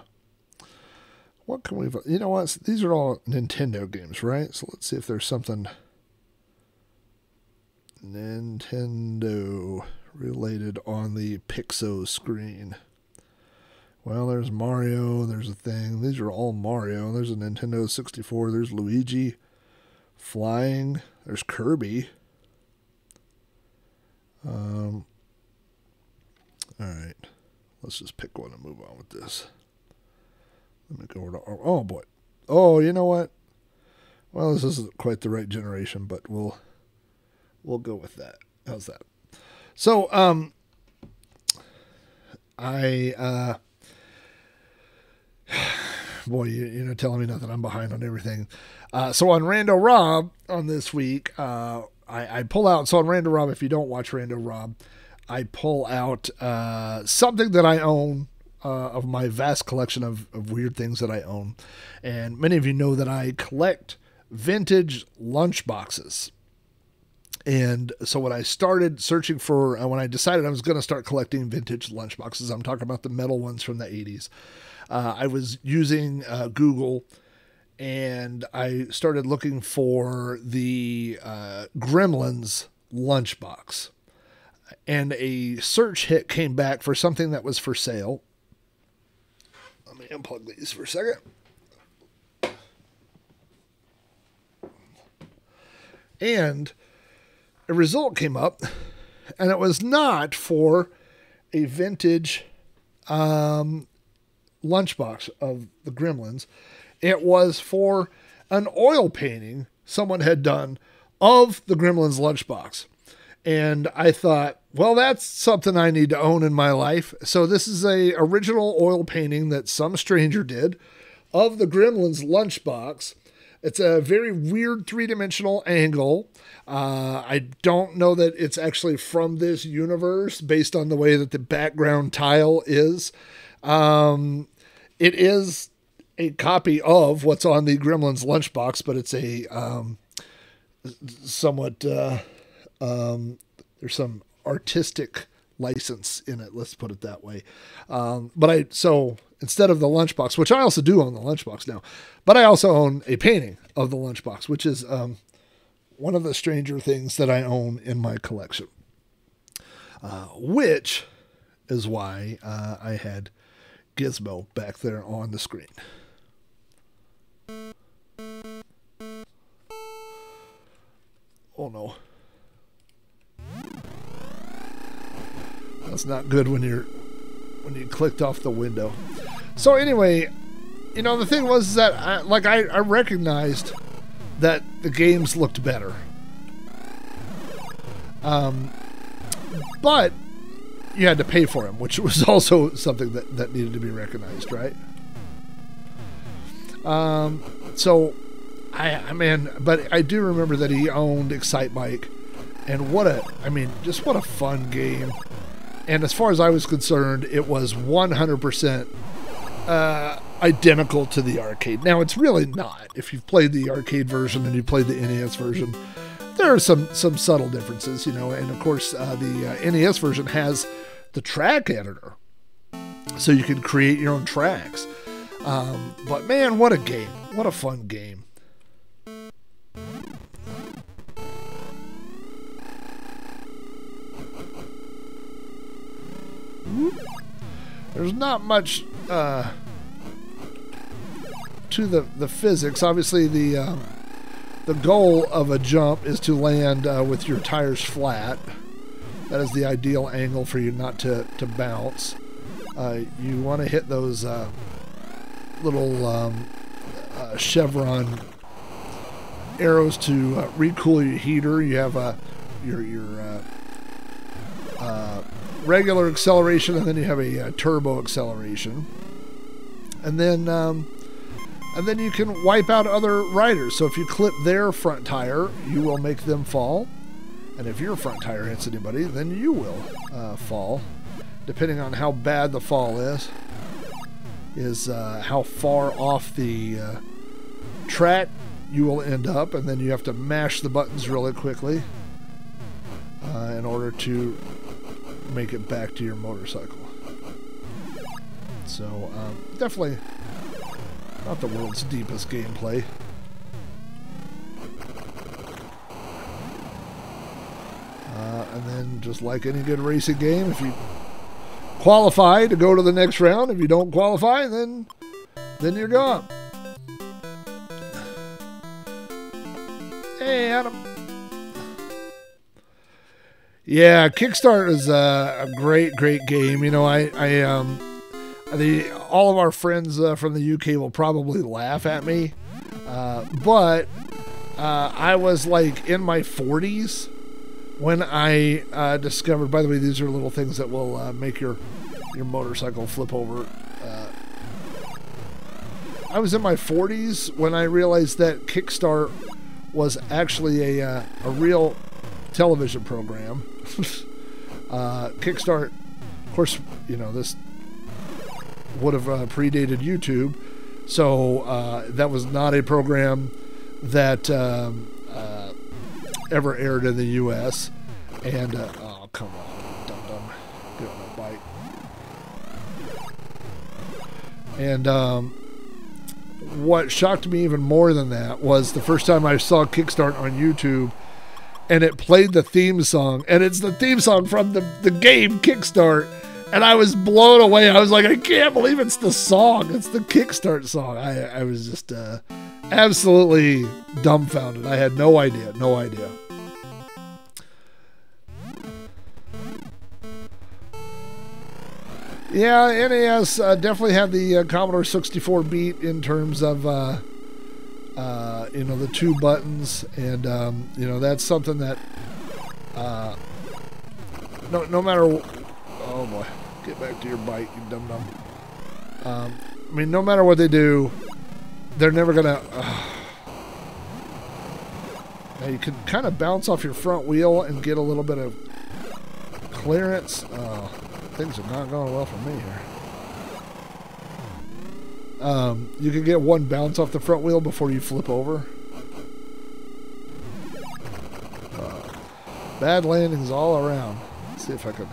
What can we... You know what? These are all Nintendo games, right? So let's see if there's something Nintendo related on the Pixo screen. Well, there's Mario. There's a thing. These are all Mario. There's a Nintendo 64. There's Luigi flying. There's Kirby. All right. Let's just pick one and move on with this. Let me go over to... Oh, boy. Oh, you know what? Well, this isn't quite the right generation, but we'll go with that. How's that? So, boy, you're not telling me nothing. I'm behind on everything. So on Rando Rob on this week, I pull out. So on Rando Rob, if you don't watch Rando Rob, I pull out something that I own of my vast collection of weird things that I own. And many of you know that I collect vintage lunchboxes. And so when I started searching for, when I decided I was going to start collecting vintage lunchboxes, I'm talking about the metal ones from the 80s. I was using Google, and I started looking for the Gremlins lunchbox. And a search hit came back for something that was for sale. Let me unplug these for a second. And a result came up, and it was not for a vintage lunchbox of the Gremlins. It was for an oil painting someone had done of the Gremlins lunchbox. And I thought, well, that's something I need to own in my life. So this is a original oil painting that some stranger did of the Gremlins lunchbox. It's a very weird three-dimensional angle. I don't know that it's actually from this universe based on the way that the background tile is. It is a copy of what's on the Gremlins lunchbox, but it's a somewhat... there's some artistic license in it. Let's put it that way. So instead of the lunchbox, which I also do own the lunchbox now, but I also own a painting of the lunchbox, which is one of the stranger things that I own in my collection, which is why I had Gizmo back there on the screen. Oh no. That's not good when you clicked off the window. So anyway, you know, the thing was that I recognized that the games looked better. But you had to pay for them, which was also something that needed to be recognized, right? So but I do remember that he owned Excite Bike, and just what a fun game. And as far as I was concerned, it was 100% identical to the arcade. Now, it's really not. If you've played the arcade version and you played the NES version, there are some subtle differences, you know. And of course, the NES version has the track editor, so you can create your own tracks. But man, what a game! What a fun game! There's not much to the physics. Obviously, the goal of a jump is to land with your tires flat. That is the ideal angle for you not to bounce. You want to hit those little chevron arrows to recool your heater. You have your regular acceleration, and then you have a turbo acceleration, and then you can wipe out other riders. So if you clip their front tire, you will make them fall, and if your front tire hits anybody, then you will fall, depending on how bad the fall is how far off the track you will end up, and then you have to mash the buttons really quickly in order to make it back to your motorcycle. So definitely not the world's deepest gameplay. And then, just like any good racing game, if you qualify to go to the next round, if you don't qualify, then you're gone. Hey, Adam. Yeah, Kickstart is a great game. You know, all of our friends from the UK will probably laugh at me, but I was like in my 40s when I discovered. By the way, these are little things that will make your motorcycle flip over. I was in my 40s when I realized that Kickstart was actually a real television program. Kickstart, of course, you know, this would have predated YouTube, so that was not a program that ever aired in the U.S. And oh, come on, dum-dum, get on that bike. And what shocked me even more than that was the first time I saw Kickstart on YouTube, and it played the theme song, and it's the theme song from the game Kickstart, and I was blown away. I was like, I can't believe it's the song. It's the Kickstart song. I was just absolutely dumbfounded. I had no idea. Yeah, NAS definitely had the Commodore 64 beat in terms of, you know, the two buttons, and, you know, that's something that, no matter, oh boy, get back to your bike, you dum-dum. I mean, no matter what they do, they're never gonna, now you can kind of bounce off your front wheel and get a little bit of clearance. Things are not going well for me here. You can get one bounce off the front wheel before you flip over. Bad landings all around. Let's see if I can.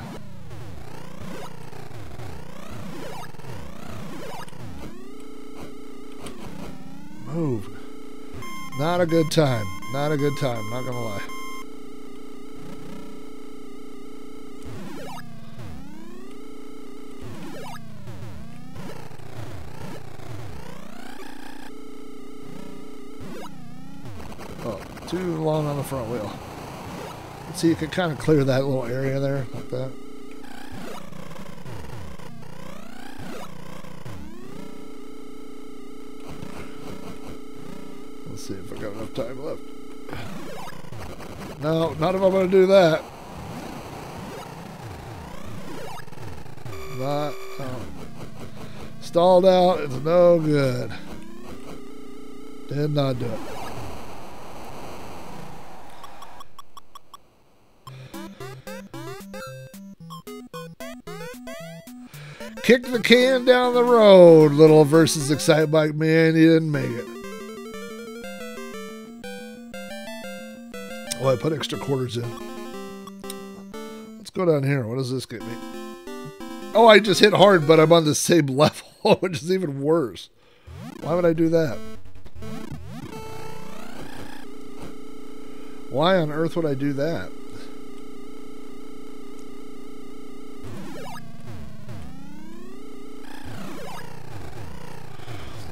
Move. Not a good time. Not a good time. Not gonna lie. Too long on the front wheel. Let's see, you can kind of clear that little area there, like that. Let's see if I got enough time left. No, not if I'm going to do that. Not, stalled out, it's no good. Did not do it. Kick the can down the road, little versus Excite Bike. Man, you didn't make it. Oh, I put extra quarters in. Let's go down here. What does this get me? Oh, I just hit hard, but I'm on the same level, which is even worse. Why would I do that? Why on earth would I do that?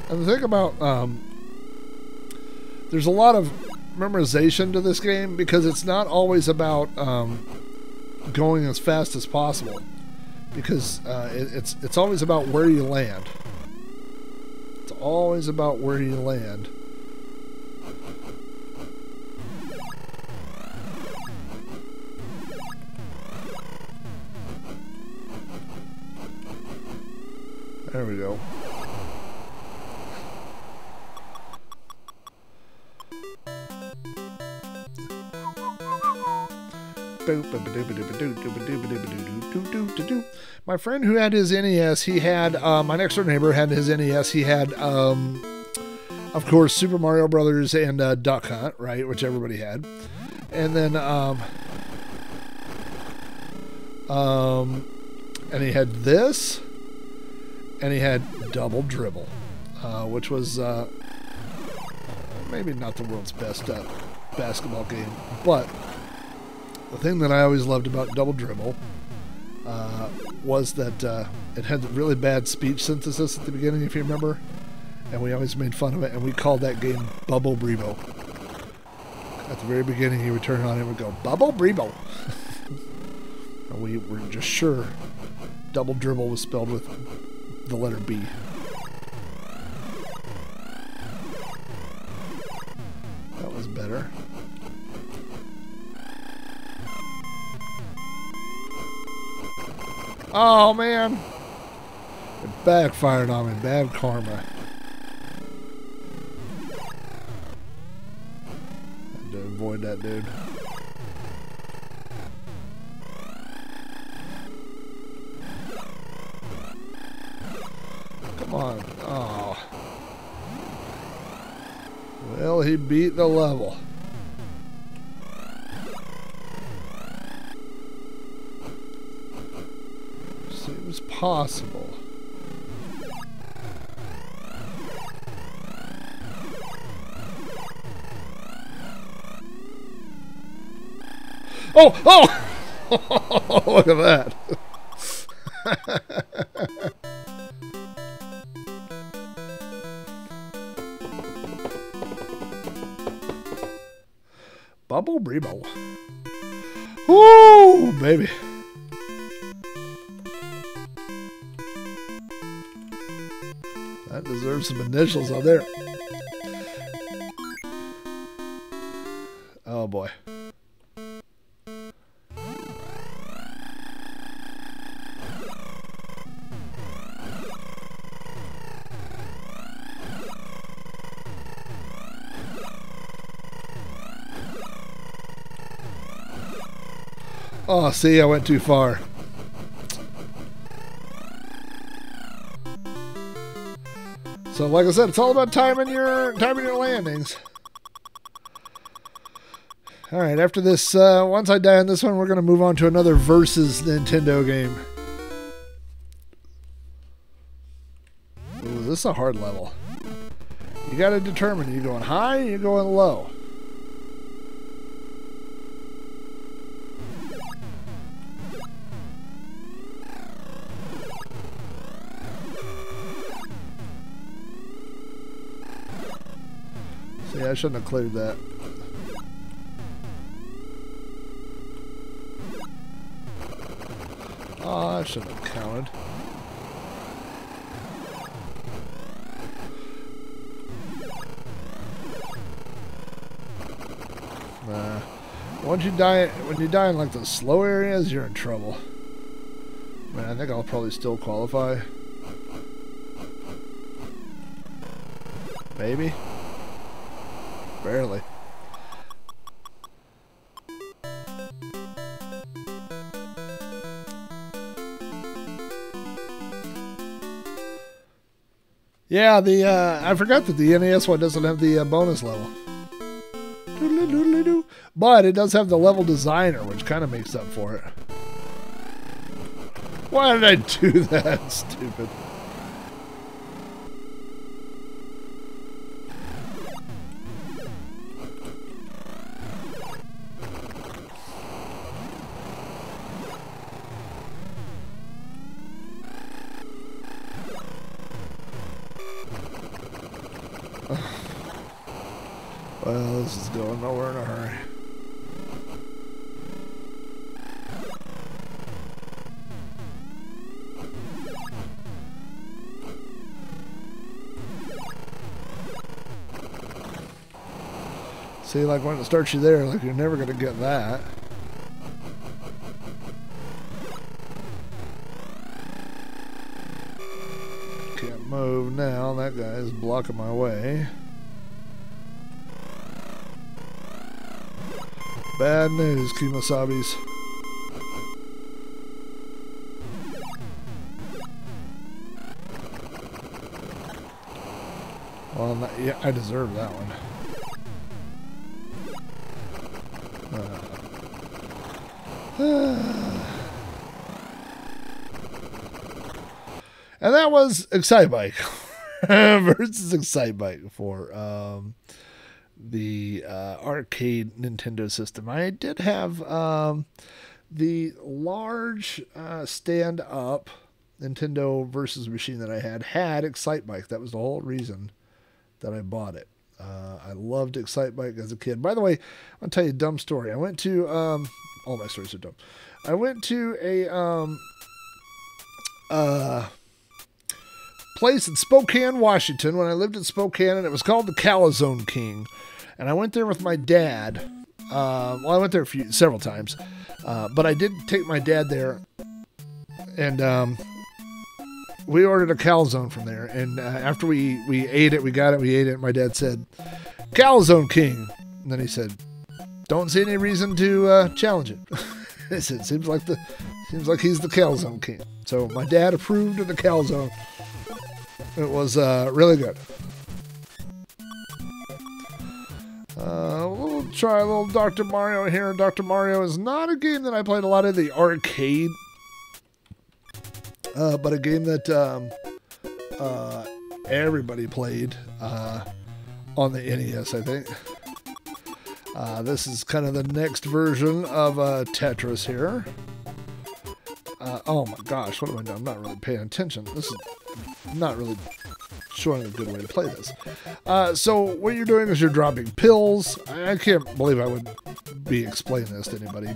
And the thing about, there's a lot of memorization to this game because it's not always about going as fast as possible, because it's always about where you land. It's always about where you land. There we go. My friend who had his NES, he had, my next door neighbor had his NES, he had of course, Super Mario Brothers and Duck Hunt, right, which everybody had. And then, and he had this, and he had Double Dribble, which was maybe not the world's best basketball game, but the thing that I always loved about Double Dribble was that it had really bad speech synthesis at the beginning, if you remember, and we always made fun of it, and we called that game Bubble Brebo. At the very beginning, he would turn on it and would go, Bubble Brebo. And we were just sure Double Dribble was spelled with the letter B. That was better. Oh, man. It backfired on me. Bad karma. Had to avoid that dude. Come on. Oh. Well, he beat the level. Seems possible. Oh! Oh! Look at that. Bubble Brebo. Woo, baby. That deserves some initials on there. Oh boy. Oh, see, I went too far. So, like I said, it's all about timing your landings. All right, after this, once I die on this one, we're going to move on to another versus Nintendo game. Ooh, this is a hard level. You got to determine, are you going high or are you going low? See, I shouldn't have cleared that. Oh, I shouldn't have counted. Nah. When you die in like the slow areas, you're in trouble. Man, I think I'll probably still qualify. Maybe. Barely. Yeah, I forgot that the NES one doesn't have the bonus level. But it does have the level designer, which kind of makes up for it. Why did I do that? Stupid. Well, this is going nowhere in a hurry. See, like when it starts you there, like you're never going to get that. Can't move now. That guy is blocking my way. Bad news, Kemosabe's. Well, Yeah, I deserve that one. And that was Excitebike versus Excitebike for the arcade Nintendo system. I did have the large stand-up Nintendo versus machine that I had Excitebike. That was the whole reason that I bought it. I loved Excitebike as a kid. By the way, I'll tell you a dumb story. I went to all my stories are dumb. I went to a place in Spokane, Washington, when I lived in Spokane, and it was called the Calzone King. And I went there with my dad. Well, I went there several times, but I did take my dad there, and we ordered a calzone from there. And after we ate it, we ate it. My dad said, "Calzone King," and then he said, "Don't see any reason to challenge it." He said, "Seems like he's the Calzone King." So my dad approved of the calzone. It was really good. We'll try a little Dr. Mario here. Dr. Mario is not a game that I played a lot of the arcade, but a game that everybody played on the NES, I think. This is kind of the next version of Tetris here. Oh my gosh, what am I doing? I'm not really paying attention. This is not really showing a good way to play this. So what you're doing is you're dropping pills. I can't believe I would be explaining this to anybody,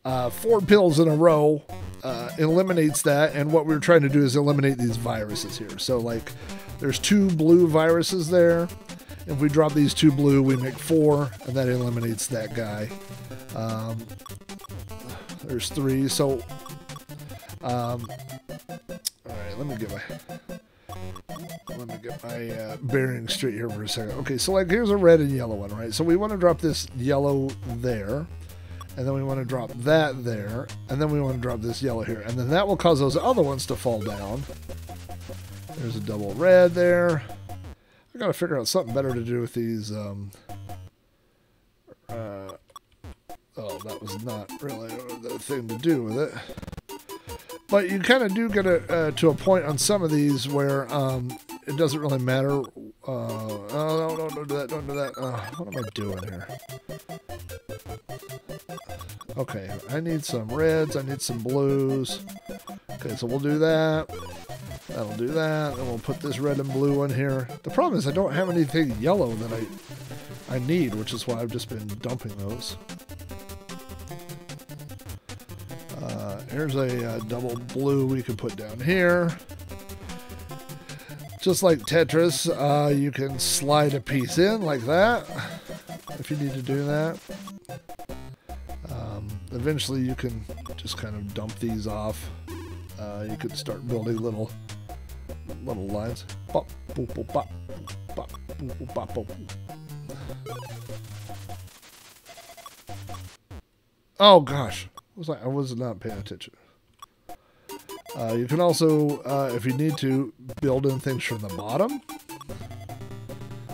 but 4 pills in a row eliminates that, and what we're trying to do is eliminate these viruses here. So like there's 2 blue viruses there. If we drop these 2 blue, we make 4, and that eliminates that guy. There's 3, so all right, let me get my bearings straight here for a second. Okay, so like here's a red and yellow one, right? So we want to drop this yellow there, and then we want to drop that there, and then we want to drop this yellow here, and then that will cause those other ones to fall down. There's a double red there. I gotta figure out something better to do with these. Oh, that was not really the thing to do with it. But you kind of do get to a point on some of these where it doesn't really matter. Oh, no, don't do that, don't do that. What am I doing here? Okay, I need some reds, I need some blues. Okay, so we'll do that. That'll do that. Then we'll put this red and blue one here. The problem is I don't have anything yellow that I need, which is why I've just been dumping those. Here's a double blue we can put down here. Just like Tetris, you can slide a piece in like that if you need to do that. Eventually you can just kind of dump these off. You could start building little lines. Bop, boop, boop, bop, bop, boop, boop, bop, boop. Oh gosh, I was not paying attention. You can also, if you need to, build in things from the bottom.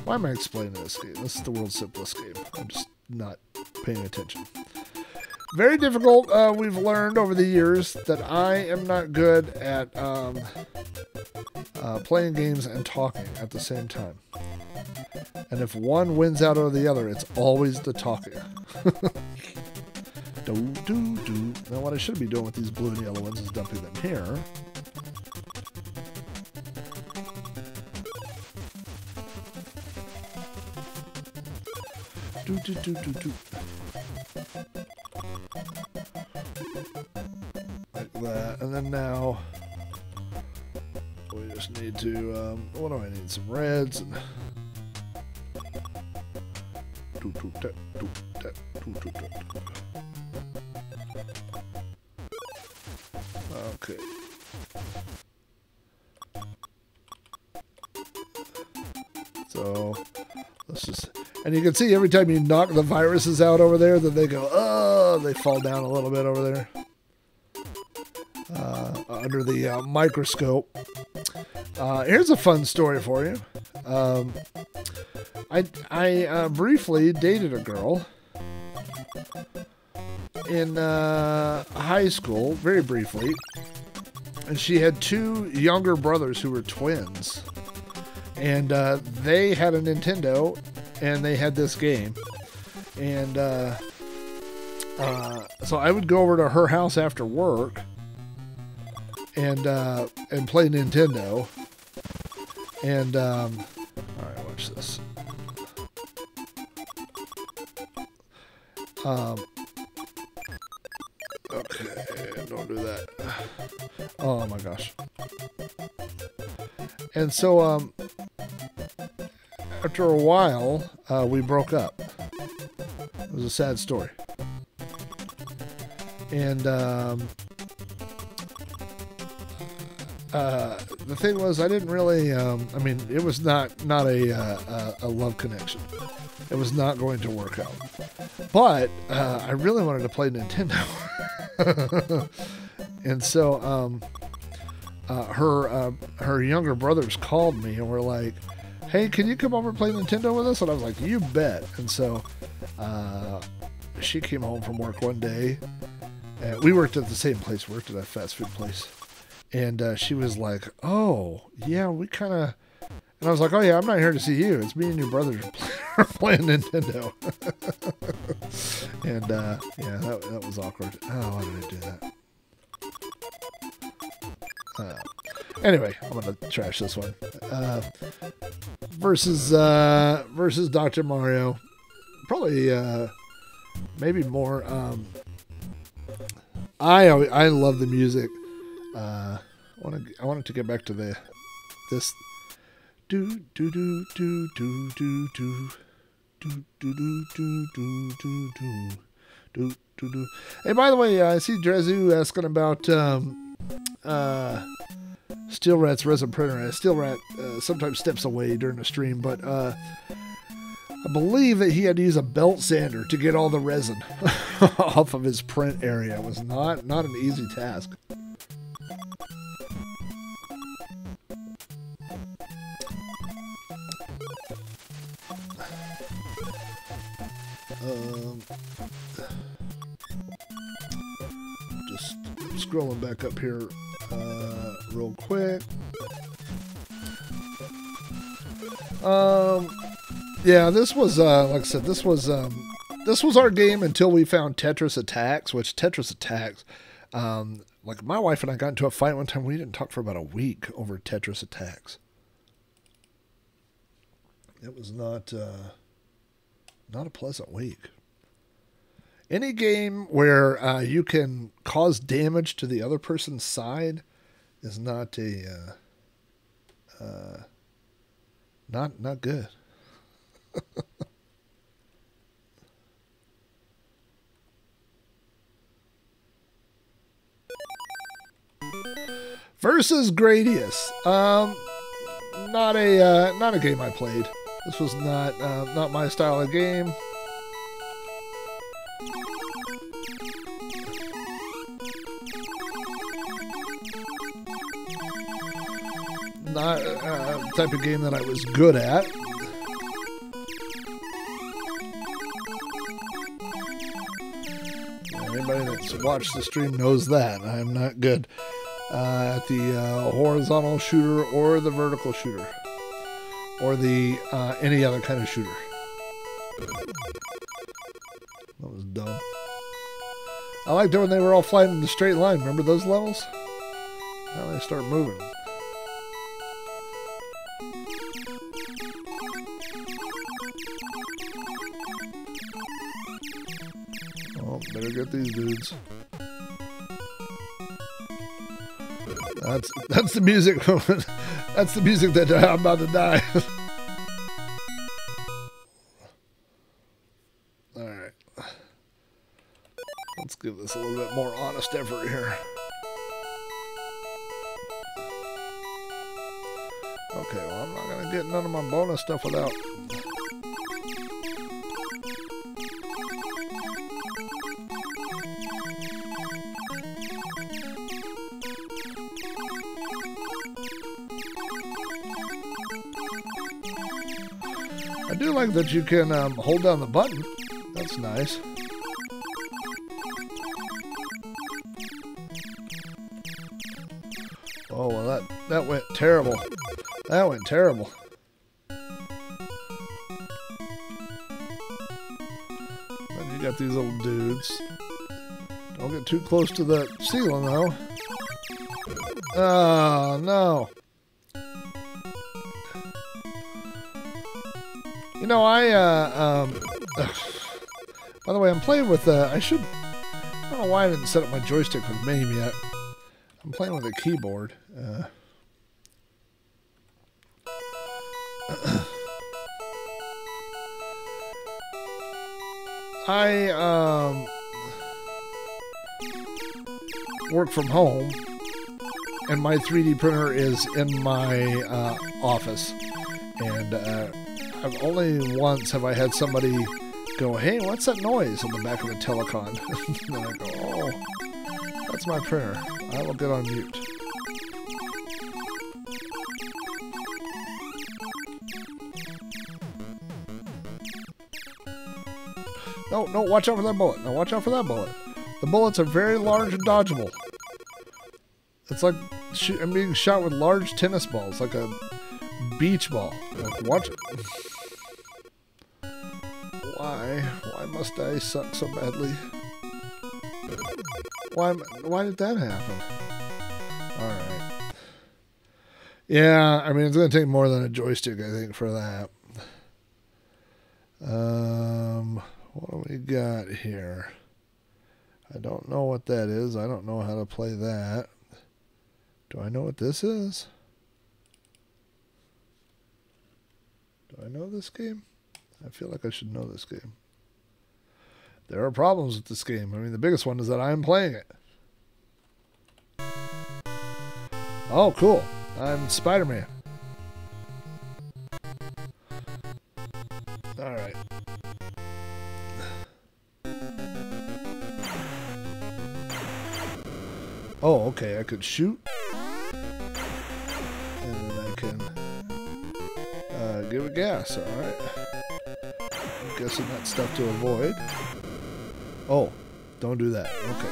Why am I explaining this game? This is the world's simplest game. I'm just not paying attention. Very difficult. We've learned over the years that I am not good at playing games and talking at the same time. And if one wins out over the other, it's always the talking. Now what I should be doing with these blue and yellow ones is dumping them here. Like that. And then now we just need to, what do I need? Some reds. Okay. So let's just, and you can see every time you knock the viruses out over there, that they go, oh, they fall down a little bit over there. under the microscope. Here's a fun story for you. I briefly dated a girl in high school, very briefly, and she had two younger brothers who were twins, and they had a Nintendo, and they had this game, and so I would go over to her house after work and play Nintendo, and all right, watch this. Okay, don't do that. Oh my gosh. And so, after a while, we broke up. It was a sad story. And, the thing was, I didn't really, I mean, it was not a love connection. It was not going to work out. But, I really wanted to play Nintendo. And so, her younger brothers called me and were like, hey, can you come over and play Nintendo with us? And I was like, you bet. And so, she came home from work one day. And we worked at the same place. We worked at a fast food place. And she was like, oh, yeah, we kind of... And I was like, oh, yeah, I'm not here to see you. It's me and your brothers are playing Nintendo. And, yeah, that was awkward. Oh, why did I do that? Anyway, I'm going to trash this one. Versus Dr. Mario. Probably, maybe more... I love the music. I wanted to get back to this do do do do do do do do do do do do do do do. Hey, by the way, I see Drezu asking about Steel Rat's resin printer. Steel Rat sometimes steps away during the stream, but I believe that he had to use a belt sander to get all the resin off of his print area. It was not an easy task. Just scrolling back up here real quick. Yeah, this was like I said, this was our game until we found Tetris Attacks, which Tetris Attacks, like my wife and I got into a fight one time. We didn't talk for about a week over Tetris Attacks. It was not a pleasant week. Any game where you can cause damage to the other person's side is not not good. Versus Gradius. Not a game I played. This was not my style of game. Not a type of game that I was good at. Anybody that's watched the stream knows that. I'm not good at the horizontal shooter or the vertical shooter. Or the any other kind of shooter. That was dumb. I liked it when they were all flying in the straight line. Remember those levels? Now they start moving. Oh, better get these dudes. That's the music. That's the music that I'm about to die. Alright. Let's give this a little bit more honest effort here. Okay, well, I'm not going to get none of my bonus stuff without... I do like that you can hold down the button. That's nice. Oh, well, that went terrible. That went terrible. And you got these little dudes. Don't get too close to the ceiling, though. Oh, no. You know, by the way, I'm playing with, I don't know why I didn't set up my joystick with MAME yet. I'm playing with a keyboard. I work from home, and my 3D printer is in my office, and I've only once have I had somebody go, "Hey, what's that noise?" on the back of the telecon. And I go, "Oh, that's my printer. I will get on mute." No, no, watch out for that bullet. No, watch out for that bullet. The bullets are very large and dodgeable. It's like I'm being shot with large tennis balls, like a beach ball. Like, watch it. Why must I suck so badly? Why did that happen? Alright. Yeah, I mean, it's going to take more than a joystick, I think, for that. What do we got here? I don't know what that is. I don't know how to play that. Do I know what this is? Do I know this game? I feel like I should know this game. There are problems with this game. I mean, the biggest one is that I'm playing it. Oh, cool. I'm Spider-Man. Alright. Oh, okay. I could shoot. And then I can give it gas. Alright. I'm guessing that's stuff to avoid. Oh, don't do that. Okay.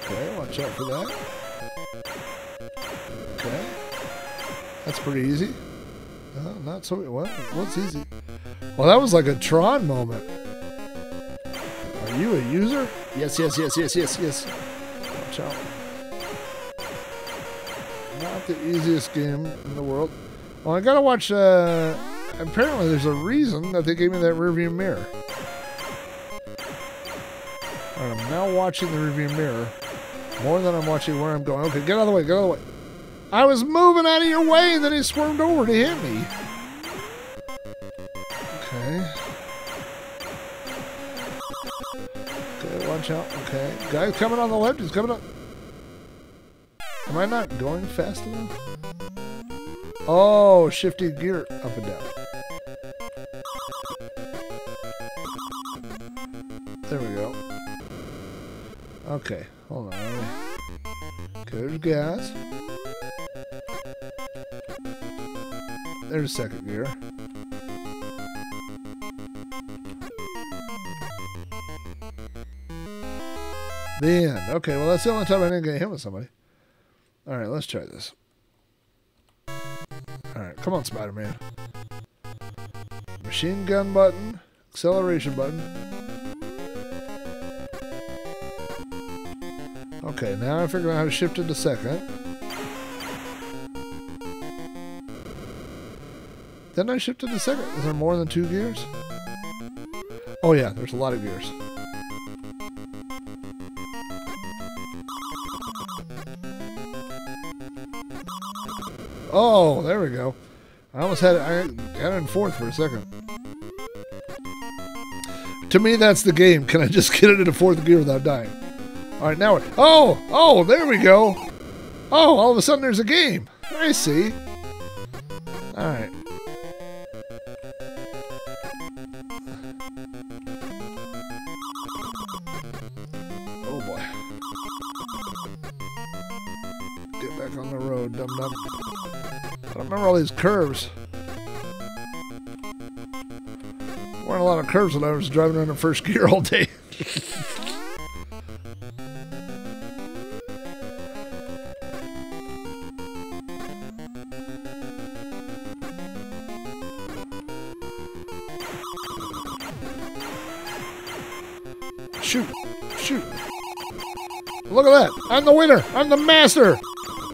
Okay, watch out for that. Okay. That's pretty easy. Not so... Well, what's easy? Well, that was like a Tron moment. Are you a user? Yes, yes, yes, yes, yes, yes. Watch out. Not the easiest game in the world. Well, I gotta watch, apparently there's a reason that they gave me that rearview mirror. Alright, I'm now watching the rearview mirror more than I'm watching where I'm going. Okay, get out of the way, get out of the way. I was moving out of your way and then he swerved over to hit me. Okay. Okay, watch out. Okay. Guy's coming on the left, he's coming up. Am I not going fast enough? Oh, shifting gear up and down. There we go. Okay, hold on. Okay, there's gas. There's second gear. The end. Okay, well that's the only time I didn't get hit with somebody. Alright, let's try this. Alright, come on, Spider-Man. Machine gun button. Acceleration button. Okay, now I figured out how to shift into second. Then I shifted to second. Is there more than 2 gears? Oh yeah, there's a lot of gears. Oh, there we go. I almost had it in fourth for a second. To me, that's the game. Can I just get it into fourth gear without dying? All right, now we're... Oh, there we go. Oh, all of a sudden there's a game. I see. All right. Oh boy. Get back on the road, I don't remember all these curves. Weren't a lot of curves when I was driving around in first gear all day. Shoot! Shoot! Look at that! I'm the winner! I'm the master!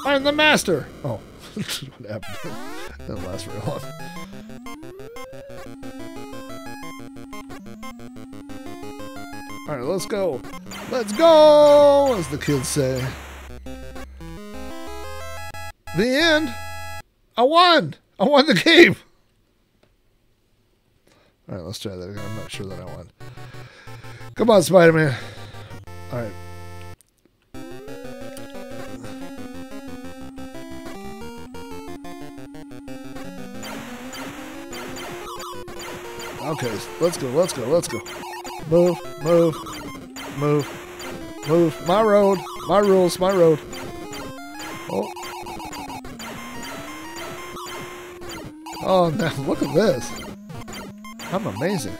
I'm the master! Oh, what happened? Didn't last very long. Alright, let's go! Let's go! As the kids say. The end! I won! I won the game! Alright, let's try that again. I'm not sure that I won. Come on, Spider-Man. Alright. Okay, let's go, let's go, let's go. Move, move, move, move. My road, my rules, my road. Oh. Oh, now look at this. I'm amazing.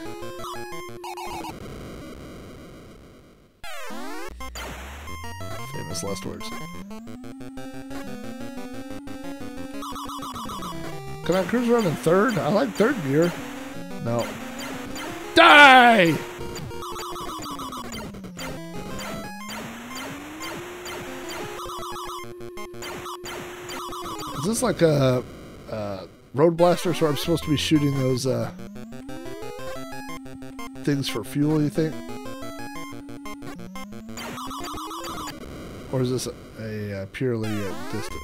Famous last words. Can I cruise around in third? I like third gear. No. Die! Is this like a road blaster, so I'm supposed to be shooting those things for fuel, you think? Or is this a purely distant?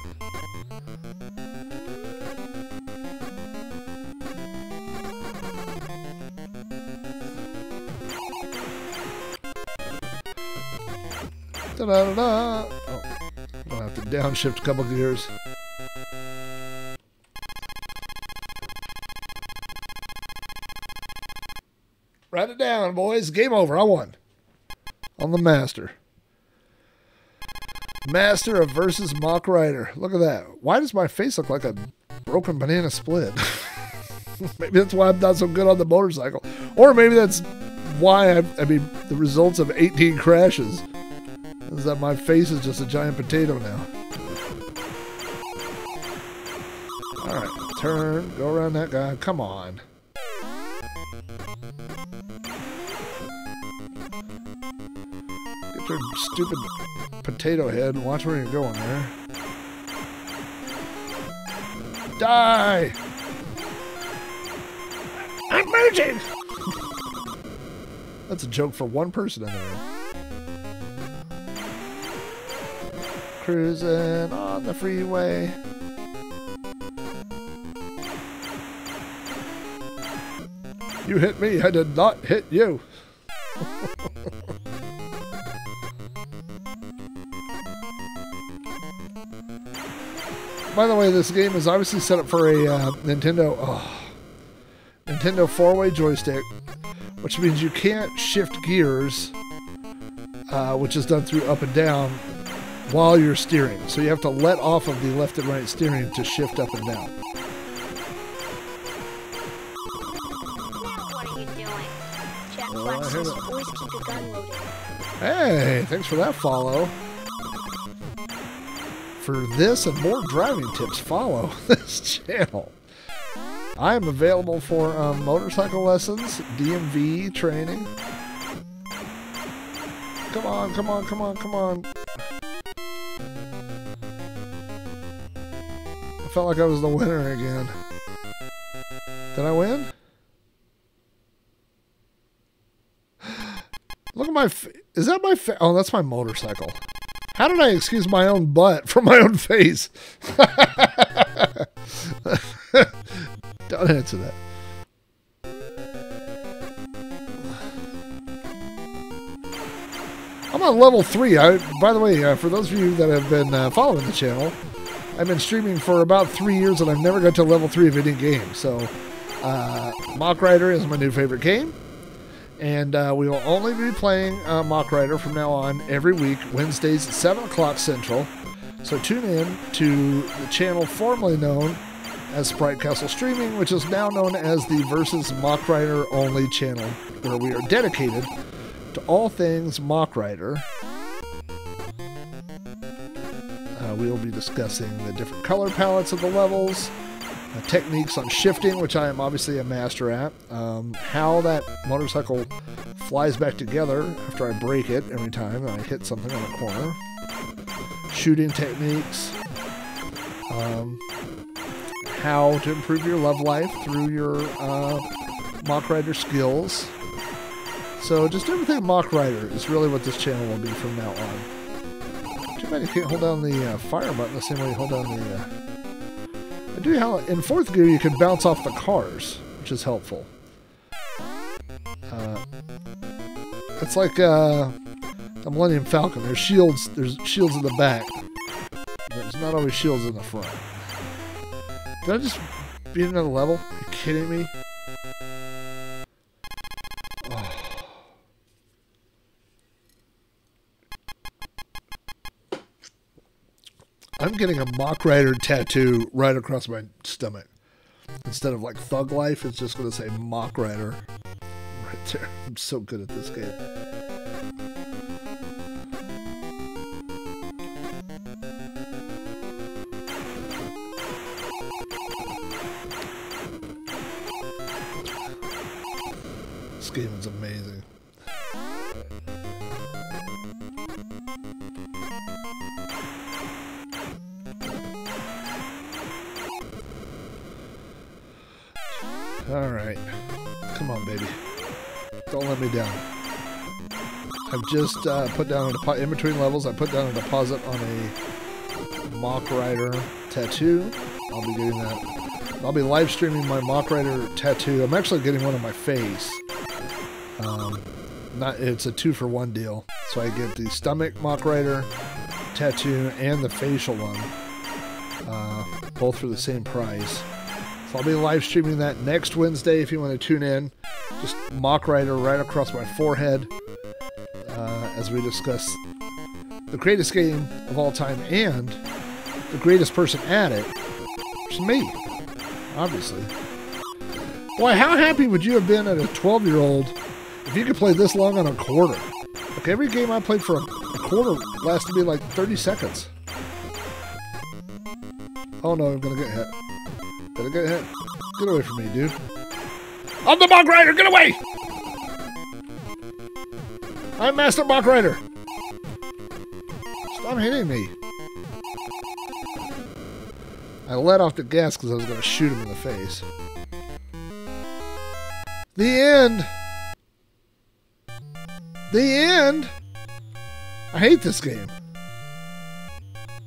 Da-da-da-da. Oh, I'm gonna have to downshift a couple gears. Write it down, boys. Game over. I won. On the Master. Master of versus Mach Rider. Look at that. Why does my face look like a broken banana split? Maybe that's why I'm not so good on the motorcycle. Or maybe that's why I mean, the results of 18 crashes is that my face is just a giant potato now. Alright, turn, go around that guy. Come on. Get your stupid potato head and watch where you're going there. Die! I'm merging! That's a joke for one person in the room. Cruising on the freeway. You hit me, I did not hit you. By the way, this game is obviously set up for a Nintendo 4-way joystick, which means you can't shift gears, which is done through up and down, while you're steering. So you have to let off of the left and right steering to shift up and down. Now what are you doing? Jack Flack says always keep your gun loaded. Hey, thanks for that follow. For this and more driving tips, follow this channel. I am available for motorcycle lessons, DMV training. Come on, come on, come on, come on. I felt like I was the winner again. Did I win? Look at my is that my oh, that's my motorcycle. How did I excuse my own butt from my own face? Don't answer that. I'm on level 3. By the way, for those of you that have been following the channel, I've been streaming for about 3 years and I've never got to level 3 of any game. So, Mach Rider is my new favorite game. And we will only be playing Mach Rider from now on every week, Wednesdays at 7 o'clock Central. So tune in to the channel formerly known as Sprite Castle Streaming, which is now known as the Versus Mock Rider Only channel, where we are dedicated to all things Mock Rider. We will be discussing the different color palettes of the levels, techniques on shifting, which I am obviously a master at, how that motorcycle flies back together after I break it every time I hit something on a corner, shooting techniques, how to improve your love life through your Mock Rider skills. So just everything Mock Rider is really what this channel will be from now on. Too bad you can't hold down the fire button the same way you hold down the... I do how in 4th gear you can bounce off the cars, which is helpful. It's like a Millennium Falcon. There's shields in the back. There's not always shields in the front. Did I just beat another level? Are you kidding me? Oh. I'm getting a Mock Rider tattoo right across my stomach. Instead of like Thug Life, it's just going to say Mock Rider right there. I'm so good at this game. This game is amazing. All right, come on, baby. Don't let me down. I've just put down a deposit in between levels. I put down a deposit on a Mock Rider tattoo. I'll be getting that. I'll be live streaming my Mock Rider tattoo. I'm actually getting one on my face. It's a 2-for-1 deal. So I get the stomach Mock Rider tattoo and the facial one, both for the same price. So I'll be live streaming that next Wednesday if you want to tune in. Just Mock Rider right across my forehead as we discuss the greatest game of all time and the greatest person at it, which is me, obviously. Boy, how happy would you have been at a 12-year-old if you could play this long on a quarter? Like every game I played for a quarter lasted me like 30 seconds. Oh no, I'm going to get hit. Gonna get hit. Get away from me, dude. I'm the Mock Rider! Get away! I'm Master Mock Rider! Stop hitting me. I let off the gas because I was going to shoot him in the face. The end! The end! I hate this game.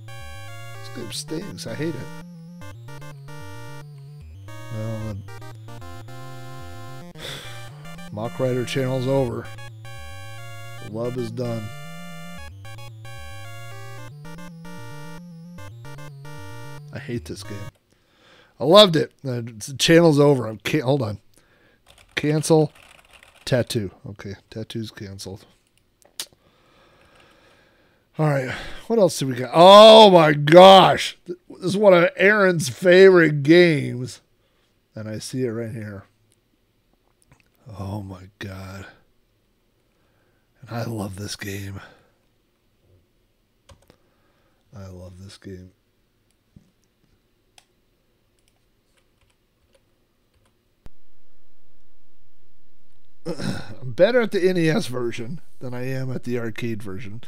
This game stinks. I hate it. Well, the Mock Rider channel's over. The love is done. I hate this game. I loved it. The channel's over. Hold on. Cancel. Tattoo. Okay, tattoo's canceled. All right, what else do we got? Oh my gosh. This is one of Aaron's favorite games. And I see it right here. Oh my God. And I love this game. I love this game. I'm better at the NES version than I am at the arcade version.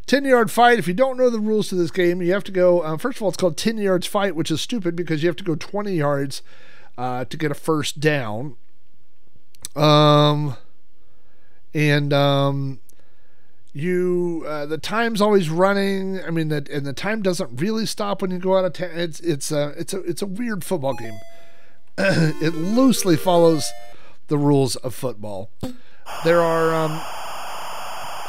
10-yard fight. If you don't know the rules to this game, you have to go... first of all, it's called 10 yards fight, which is stupid because you have to go 20 yards to get a first down. The time's always running. I mean, and the time doesn't really stop when you go out of town. It's a weird football game. It loosely follows the rules of football. There are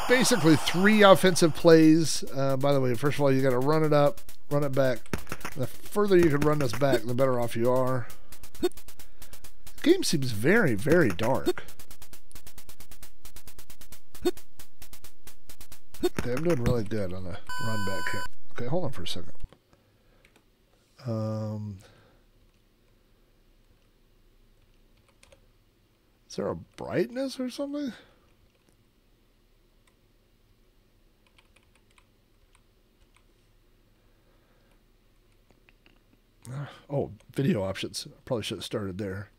basically 3 offensive plays. By the way, first of all, you got to run it up, run it back. The further you can run this back, the better off you are. The game seems very, very dark. Okay, I'm doing really good on the run back here. Okay, hold on for a second. Is there a brightness or something? Oh, video options. Probably should have started there.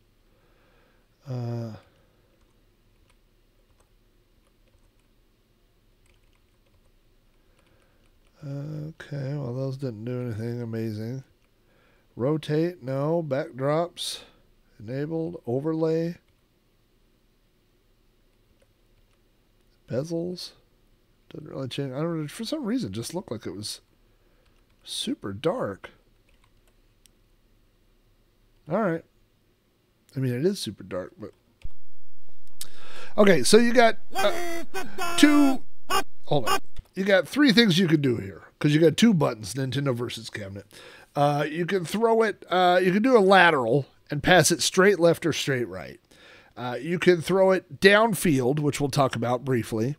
Okay, well, those didn't do anything amazing. Rotate, no. Backdrops, enabled. Overlay. Bezels. Doesn't really change. I don't know, for some reason, it just looked like it was super dark. All right. I mean, it is super dark, but... Okay, so you got Hold on. You got 3 things you can do here, because you got 2 buttons, Nintendo versus cabinet. You can throw it, you can do a lateral and pass it straight left or straight right. You can throw it downfield, which we'll talk about briefly,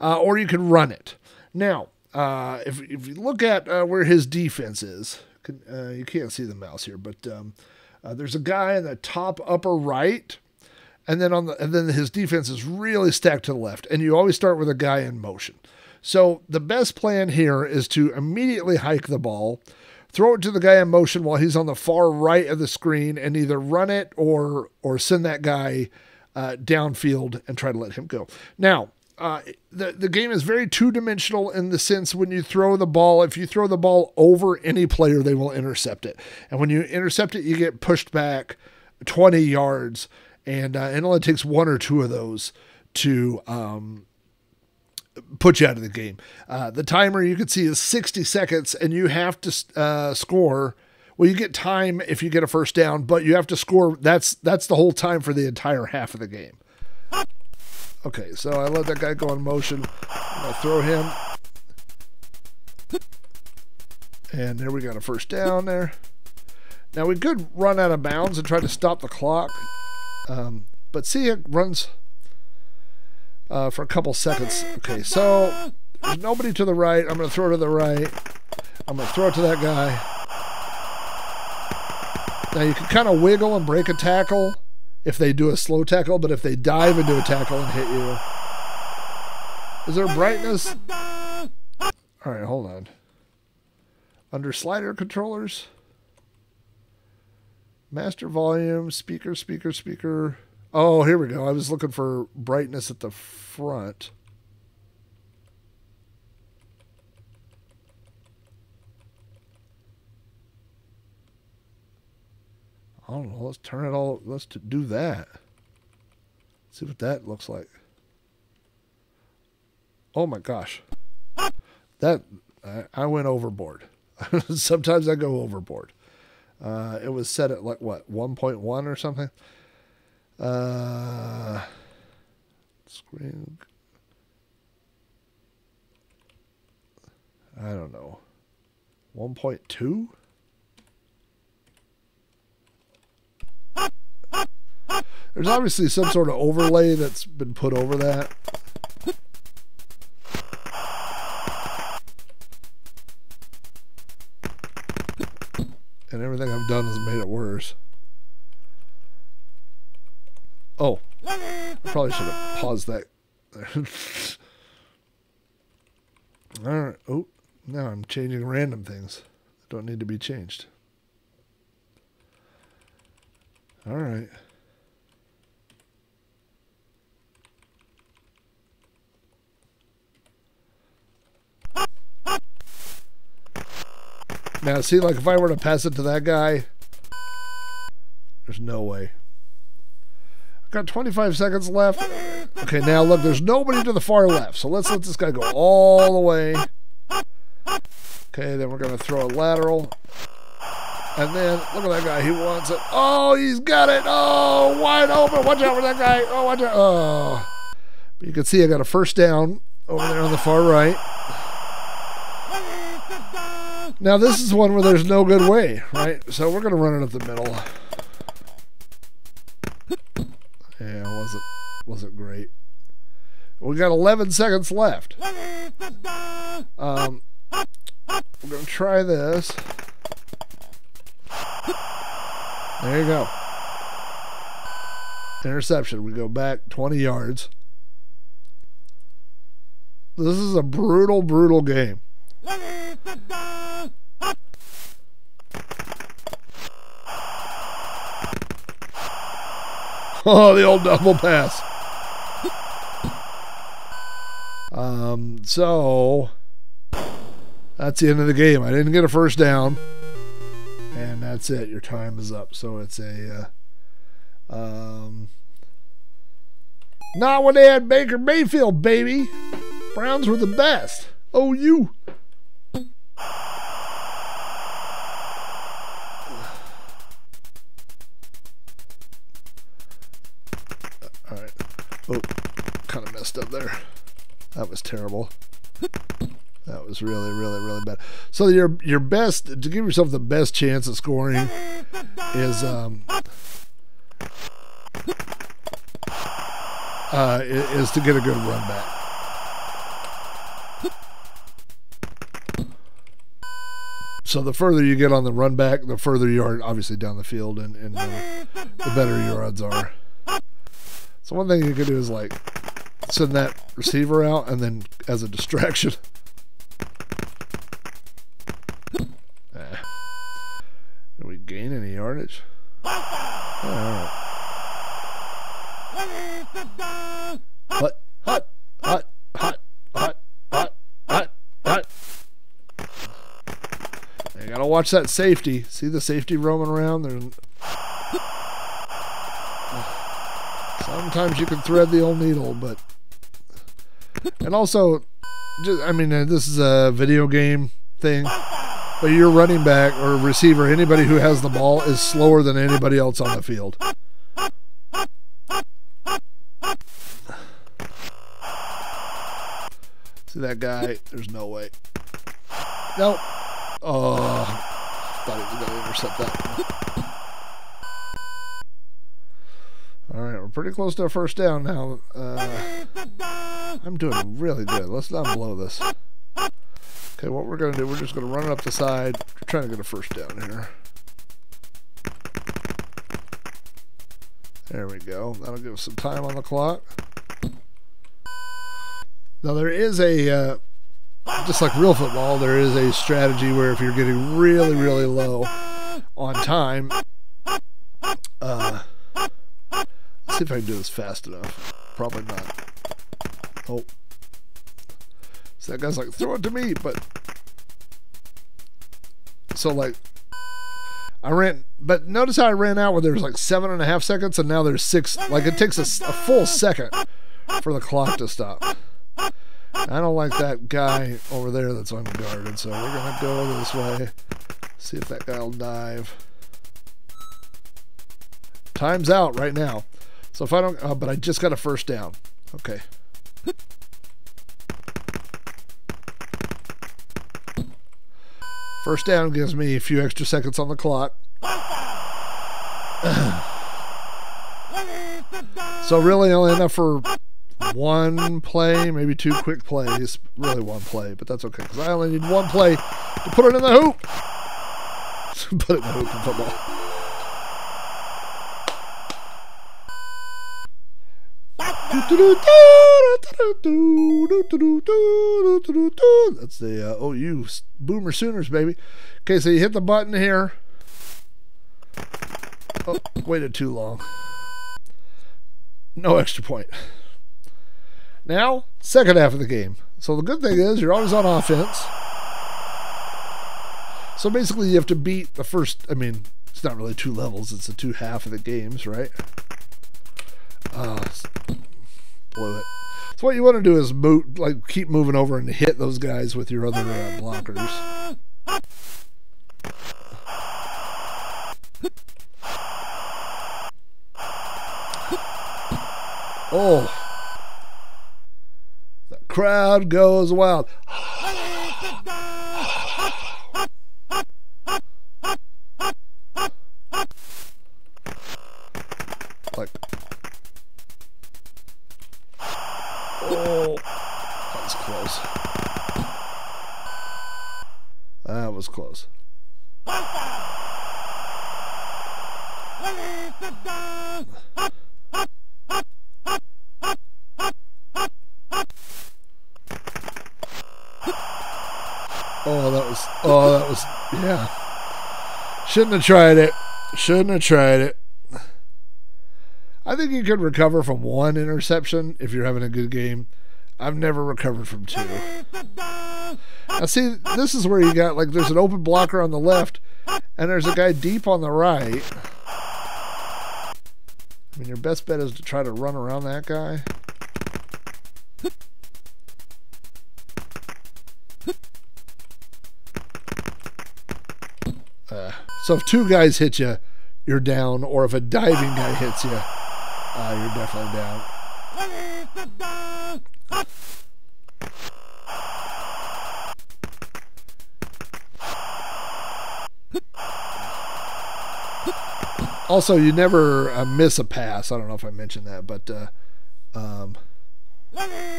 or you can run it. Now, if you look at where his defense is, you can't see the mouse here, but there's a guy in the top upper right, and then his defense is really stacked to the left, and you always start with a guy in motion. So the best plan here is to immediately hike the ball, throw it to the guy in motion while he's on the far right of the screen, and either run it or send that guy downfield and try to let him go. Now, the game is very two-dimensional in the sense when you throw the ball, if you throw the ball over any player, they will intercept it. And when you intercept it, you get pushed back 20 yards, and it only takes 1 or 2 of those to put you out of the game. The timer you can see is 60 seconds, and you have to score. Well, you get time if you get a first down, but you have to score. That's the whole time for the entire half of the game. Okay, so I let that guy go in motion. I'm going to throw him. And there we got a first down there. Now, we could run out of bounds and try to stop the clock. But see, it runs for a couple seconds. Okay, so there's nobody to the right. I'm going to throw to the right. I'm going to throw it to that guy. Now, you can kind of wiggle and break a tackle if they do a slow tackle, but if they dive into a tackle and hit you. Is there brightness? All right, hold on. Under slider controllers. Master volume, speaker. Oh, here we go. I was looking for brightness at the front. I don't know. Let's turn it all. Let's do that. See what that looks like. Oh my gosh. That I went overboard. Sometimes I go overboard. It was set at like what, 1.1 or something. Screen. I don't know. 1.2. There's obviously some sort of overlay that's been put over that. And everything I've done has made it worse. Oh, I probably should have paused that. All right. Oh, now I'm changing random things that don't need to be changed. All right. Now, see, like if I were to pass it to that guy, there's no way. I've got 25 seconds left. Okay, now look, there's nobody to the far left. So let's let this guy go all the way. Okay, then we're going to throw a lateral. And then, look at that guy. He wants it. Oh, he's got it. Oh, wide open. Watch out for that guy. Oh, watch out. Oh. But you can see I got a first down over there on the far right. Now, this is one where there's no good way, right? So we're going to run it up the middle. Yeah, wasn't great. We got 11 seconds left. we're going to try this. There you go. Interception. We go back 20 yards. This is a brutal, brutal game. Oh, the old double pass. So that's the end of the game. I didn't get a first down, and that's it. Your time is up. So it's a not when they had Baker Mayfield, baby. Browns were the best. Oh, you. All right. Oh, kind of messed up there. That was terrible. That was really, really, really bad. So your best, to give yourself the best chance of scoring is to get a good run back. So the further you get on the run back, the further you are obviously down the field, and the better your odds are. So one thing you could do is like send that receiver out, and then as a distraction. Did we gain any yardage? All right. Hut, hut, hut, hut, hut, hut, hut, hut. You gotta watch that safety. See the safety roaming around? Sometimes you can thread the old needle, but... And also, just, I mean, this is a video game thing, but your running back or receiver, anybody who has the ball, is slower than anybody else on the field. See that guy? There's no way. Nope. Oh, thought he was going to intercept that. All right, we're pretty close to a first down now. I'm doing really good. Let's not blow this. Okay, what we're going to do, we're just going to run it up the side. We're trying to get a first down here. There we go. That'll give us some time on the clock. Now there is a, just like real football, there is a strategy where if you're getting really, really low on time, let's see if I can do this fast enough. Probably not. Oh. So that guy's like, throw it to me, but... So like, I ran, but notice how I ran out where there was like 7.5 seconds, and now there's 6, like it takes a full second for the clock to stop. I don't like that guy over there that's unguarded, so we're going to go this way. See if that guy will dive. Time's out right now. So if I don't, but I just got a first down. Okay. First down gives me a few extra seconds on the clock. So really only enough for one play, maybe 2 quick plays. Really one play, but that's okay because I only need 1 play to put it in the hoop. Put it in the hoop in football. That's the OU Boomer Sooners, baby. Okay, so you hit the button here. Oh, waited too long. No extra point. Now, second half of the game. So the good thing is you're always on offense. So basically you have to beat the first, I mean, it's not really 2 levels, it's the 2 half of the games, right? Blew it. So what you want to do is move, like keep moving over and hit those guys with your other blockers. Oh, the crowd goes wild. Like, oh, that was close. was close. Oh, that was, yeah. Shouldn't have tried it. Shouldn't have tried it. I think you could recover from one interception if you're having a good game. I've never recovered from two. Now see, this is where you got, like, there's an open blocker on the left, and there's a guy deep on the right. I mean, your best bet is to try to run around that guy. So if two guys hit you, you're down, or if a diving guy hits you, you're definitely down. Also, you never miss a pass. I don't know if I mentioned that, but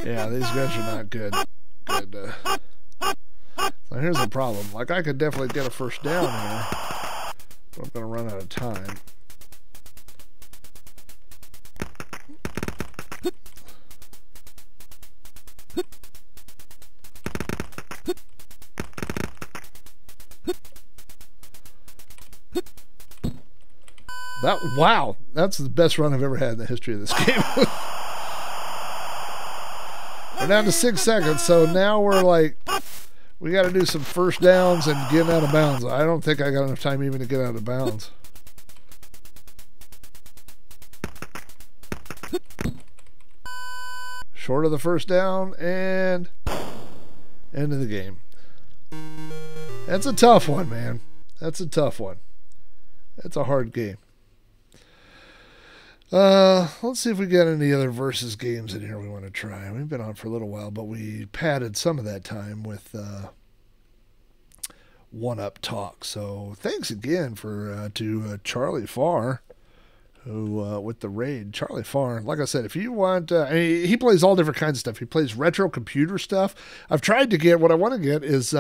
yeah, these guys are not good. So here's the problem. Like, I could definitely get a first down here, but I'm going to run out of time. Wow, that's the best run I've ever had in the history of this game. We're down to 6 seconds, so now we're like, we got to do some first downs and get out of bounds. I don't think I got enough time even to get out of bounds. Short of the first down, and end of the game. That's a tough one, man. That's a tough one. That's a hard game. Let's see if we got any other versus games in here we want to try. We've been on for a little while, but we padded some of that time with one-up talk. So thanks again for to Charlie Farr, who with the raid. Charlie Farr, like I said, if you want, he plays all different kinds of stuff. He plays retro computer stuff. I've tried to get, what I want to get is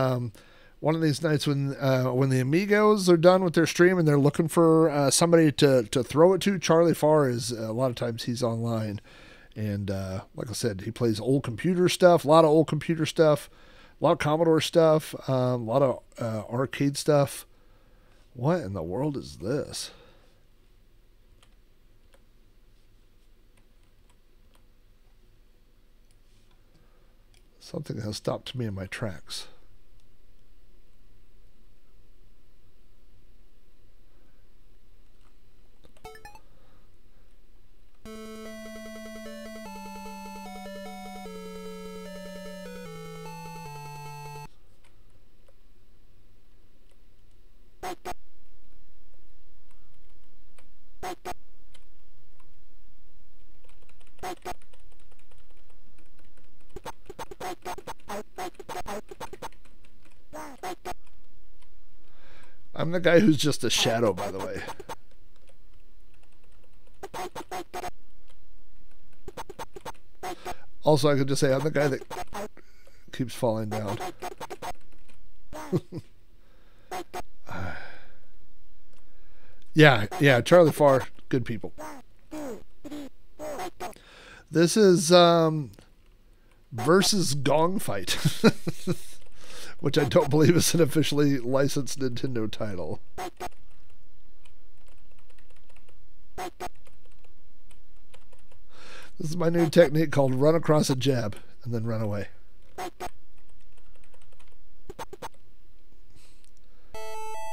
one of these nights when the Amigos are done with their stream and they're looking for somebody to throw it to. Charlie Farr is, a lot of times he's online. And like I said, he plays old computer stuff, a lot of old computer stuff, a lot of Commodore stuff, a lot of arcade stuff. What in the world is this? Something has stopped me in my tracks. I'm the guy who's just a shadow, by the way. Also, I could just say I'm the guy that keeps falling down. Yeah, Charlie Farr, good people. This is versus Gong Fight, which I don't believe is an officially licensed Nintendo title. This is my new technique called run across a jab and then run away.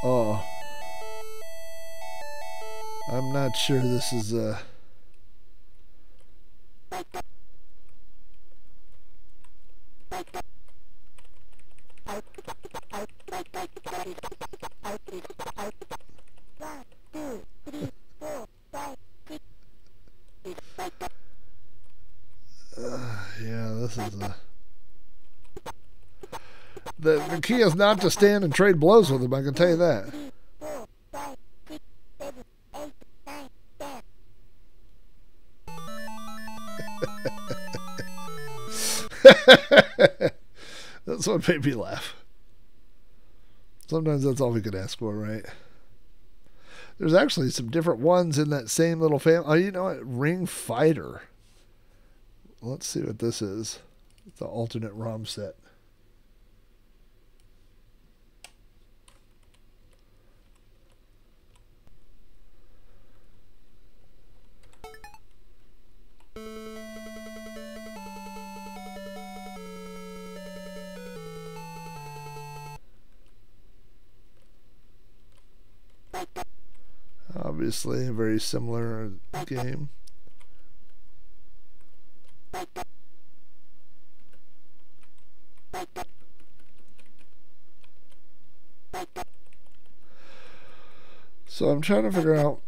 Oh. I'm not sure this is yeah, this is the key is not to stand and trade blows with him, I can tell you that. That's what made me laugh. Sometimes that's all we could ask for, right? There's actually some different ones in that same little family. Oh, you know what? Ring Fighter. Let's see what this is. It's the alternate ROM set. Obviously, a very similar game. So I'm trying to figure out.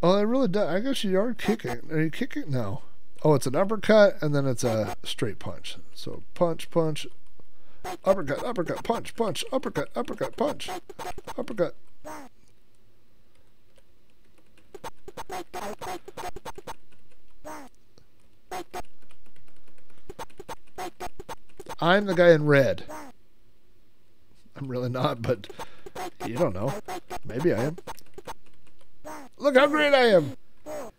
Oh, it really does. I guess you are kicking. Are you kicking? No. Oh, it's an uppercut and then it's a straight punch. So punch, punch, uppercut, uppercut, punch, punch, uppercut, uppercut, punch, uppercut. I'm the guy in red. I'm really not, but you don't know. Maybe I am. Look how great I am. I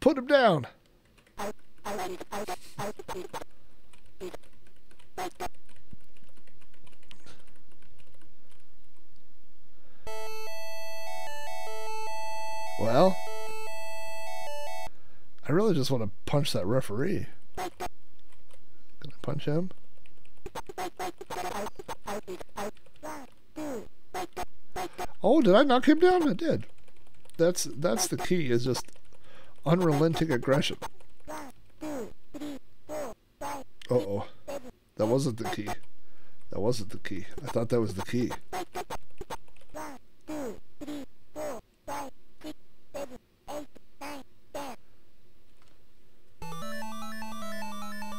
put him down. Well, I really just want to punch that referee. Can I punch him? Oh, did I knock him down? I did. That's the key, is just unrelenting aggression. Uh-oh. That wasn't the key. That wasn't the key. I thought that was the key.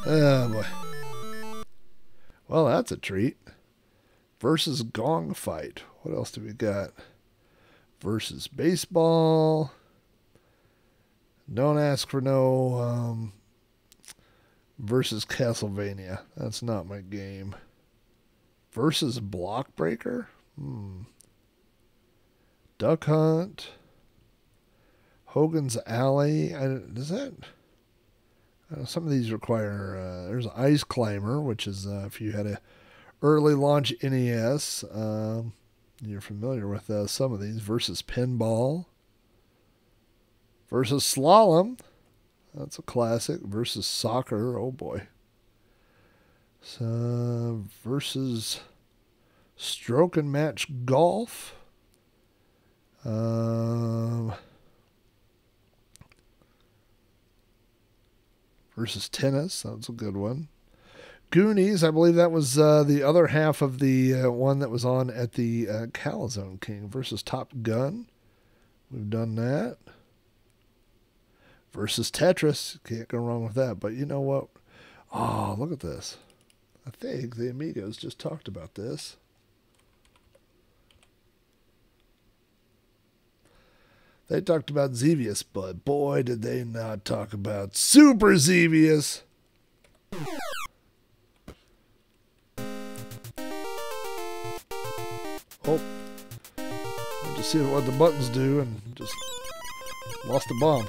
Oh, boy. Well, that's a treat. Versus Gong Fight. What else do we got? Versus Baseball. Don't Ask for No. Versus Castlevania. That's not my game. Versus Block Breaker. Duck Hunt. Hogan's Alley. Does that... some of these require... there's Ice Climber, which is if you had a early launch NES. You're familiar with some of these. Versus Pinball. Versus Slalom. That's a classic. Versus Soccer. Oh boy. So, versus Stroke and Match Golf. Versus Tennis. That's a good one. Goonies. I believe that was the other half of the one that was on at the Calzone King. Versus Top Gun. We've done that. Versus Tetris. Can't go wrong with that. But you know what? Oh, look at this. I think the Amigos just talked about this. They talked about Xevious, but boy, did they not talk about Super Xevious. Oh. I'm just seeing what the buttons do and just lost the bomb.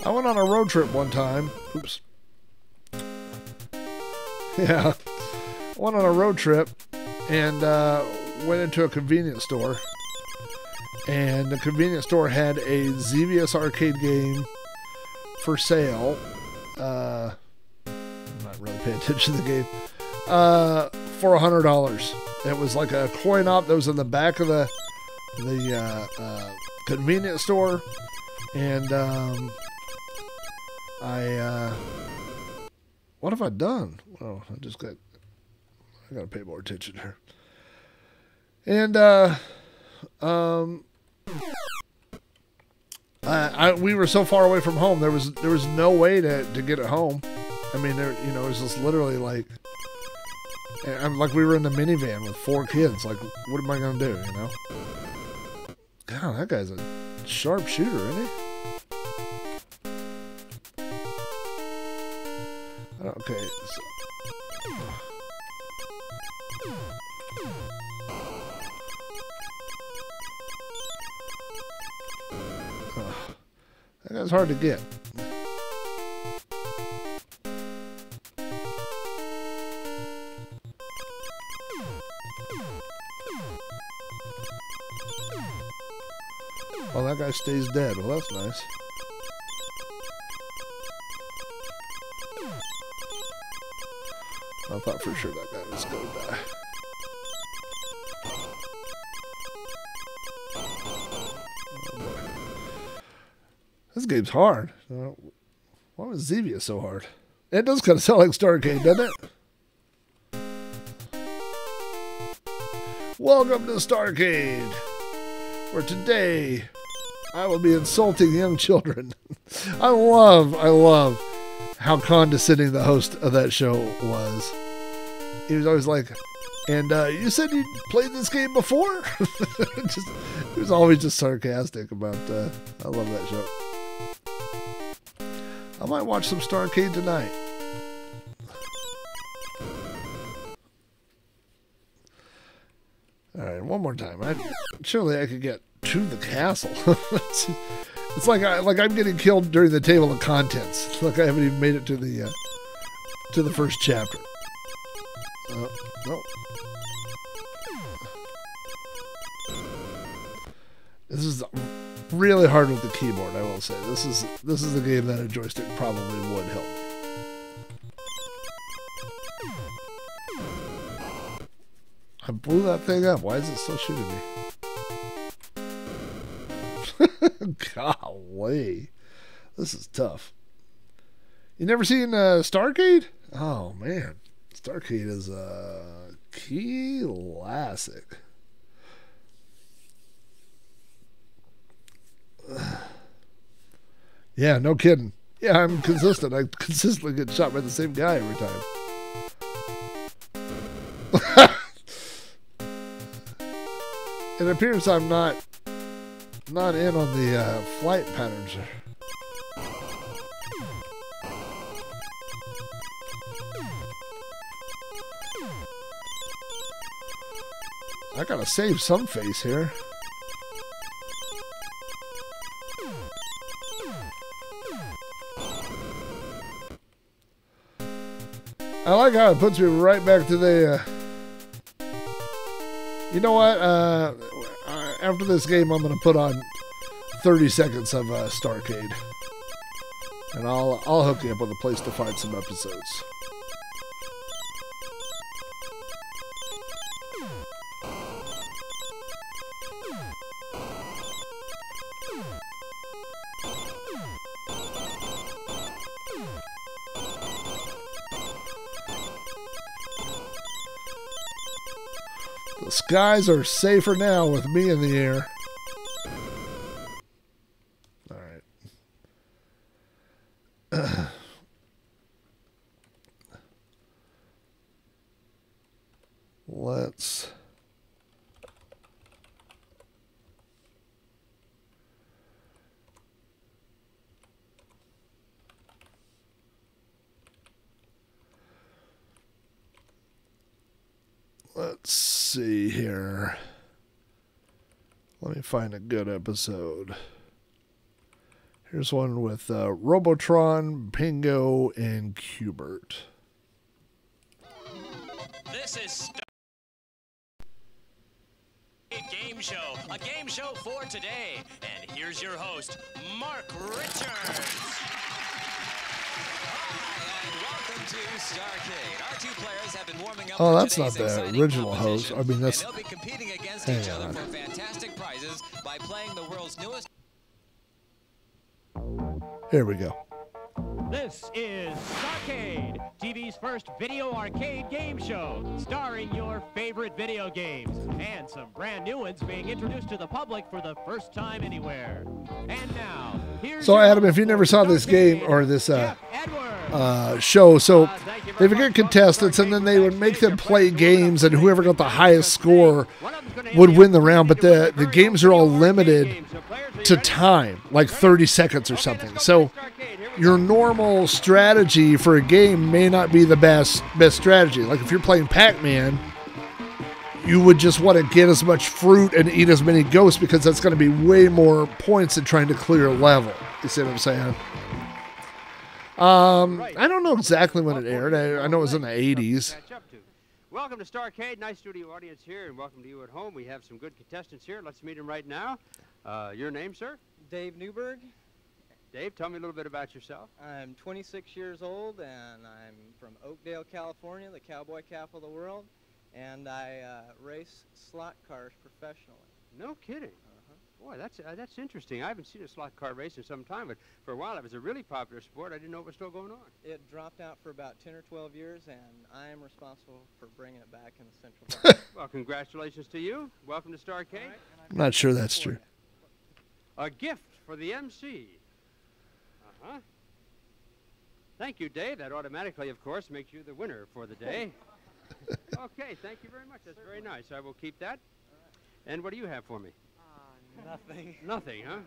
I went on a road trip one time. Oops. Yeah. I went on a road trip and went into a convenience store. And the convenience store had a Xevious arcade game for sale. I'm not really paying attention to the game. For $100. It was like a coin op that was in the back of the convenience store. And what have I done? Well, I gotta pay more attention here. And we were so far away from home. There was no way to get it home. I mean, it was just literally like, we were in the minivan with 4 kids. Like, what am I gonna do? You know? God, that guy's a sharp shooter, isn't he? Okay. So, That guy's hard to get. Oh, that guy stays dead. Well, that's nice. I thought for sure that guy was going to die. Oh boy. This game's hard. Why was Zevia so hard? It does kind of sound like STARCADE, doesn't it? Welcome to STARCADE, where today I will be insulting young children. I love how condescending the host of that show was. He was always like, and you said you played this game before? He was always just sarcastic about, I love that show. I might watch some STARCADE tonight. Alright, one more time. Surely I could get to the castle. It's like I'm getting killed during the table of contents. It's like I haven't even made it to the first chapter. No. This is really hard with the keyboard, I will say. This is the game that a joystick probably would help me. I blew that thing up. Why is it still shooting me? Golly. This is tough. You never seen STARCADE? Oh, man. STARCADE is a classic. Yeah, no kidding. Yeah, I'm consistent. I consistently get shot by the same guy every time. It appears I'm not in on the flight patterns. I gotta save some face here. I like how it puts me right back to the... You know what? After this game, I'm going to put on 30 seconds of STARCADE. And I'll hook you up with a place to find some episodes. The skies are safer now with me in the air. All right. Let's see here. Let me find a good episode. Here's one with Robotron, Pingo, and Cubert. This is STARCADE Game Show, a game show for today. And here's your host, Mark Richards. Welcome to STARCADE. Our two players have been warming up. Oh, that's not the original host. I mean, that's. They'll be competing against each other for fantastic prizes by playing the world's newest. Here we go. This is STARCADE, TV's first video arcade game show, starring your favorite video games, and some brand new ones being introduced to the public for the first time anywhere. And now, here's So, Adam, if you never saw this game or this show, so they would get contestants, and then they would make them play games, and whoever got the highest score would win the round. But the games are all limited to time, like 30 seconds or something. So your normal strategy for a game may not be the best strategy. Like if you're playing Pac-Man, you would just want to get as much fruit and eat as many ghosts because that's going to be way more points than trying to clear a level. You see what I'm saying? I don't know exactly when it aired. I know it was in the 80s. Welcome to STARCADE. Nice studio audience here, and welcome to you at home. We have some good contestants here. Let's meet them right now. Your name, sir? Dave Newberg. Dave, tell me a little bit about yourself. I'm 26 years old, and I'm from Oakdale, California, the cowboy capital of the world, and I race slot cars professionally. No kidding. Boy, that's interesting. I haven't seen a slot car race in some time, but for a while it was a really popular sport. I didn't know it was still going on. It dropped out for about 10 or 12 years, and I am responsible for bringing it back in the Central Valley. Well, congratulations to you. Welcome to STARCADE. Right, I'm not sure that's true. A gift for the MC. Thank you, Dave. That automatically, of course, makes you the winner for the day. Okay, thank you very much. That's very nice. I will keep that. And what do you have for me? Nothing. Nothing, huh?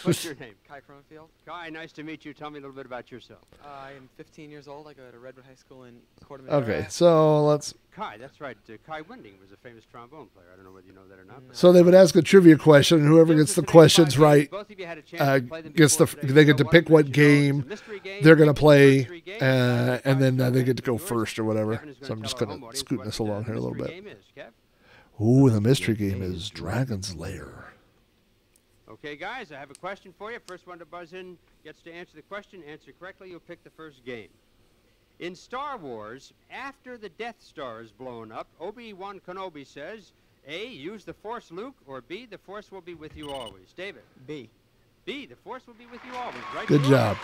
What's your name? Kai Cronfield. Kai, nice to meet you. Tell me a little bit about yourself. I am 15 years old. I go to Redwood High School in Cordoba. Okay, so let's... Kai, that's right. Kai Winding was a famous trombone player. I don't know whether you know that or not. So they would ask a trivia question, and whoever gets the questions right they get to pick what game they're going to play, and then they get to go first or whatever. So I'm just going to scoot this along here a little bit. Ooh, the mystery game is Dragon's Lair. Okay, guys, I have a question for you. First one to buzz in gets to answer the question. Answer correctly, you'll pick the first game. In Star Wars, after the Death Star is blown up, Obi-Wan Kenobi says, A, use the Force, Luke, or B, the Force will be with you always. David? B. B, the Force will be with you always, right? Good job.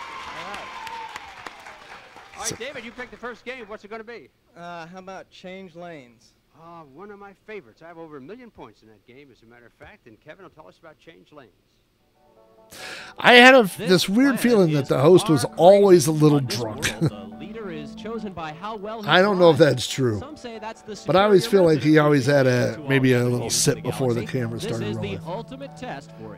All right, David, you pick the first game. What's it going to be? How about Change Lanes? One of my favorites. I have over 1 million points in that game, as a matter of fact, and Kevin will tell us about Change Lanes. I had this weird feeling that the host was always a little drunk. I don't know if that's true, but I always feel like he always had maybe a little sip before the camera started rolling.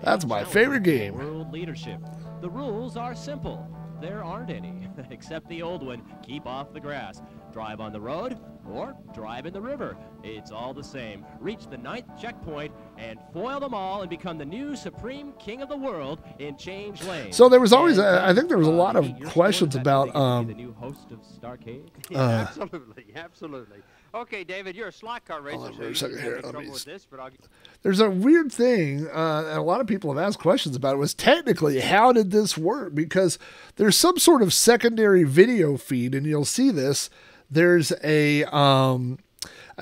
That's my favorite game. World leadership. The rules are simple. There aren't any, except the old one, keep off the grass. Drive on the road or drive in the river. It's all the same. Reach the 9th checkpoint and foil them all and become the new supreme king of the world in Change Lanes. So there was always, I think there was a lot of questions about the new host of STARCADE. Yeah, absolutely, absolutely. Okay, David, you're a slot car racer. Hold on for a second here. But there's a weird thing, and a lot of people have asked questions about it, was technically, how did this work? Because there's some sort of secondary video feed, and you'll see this. There's a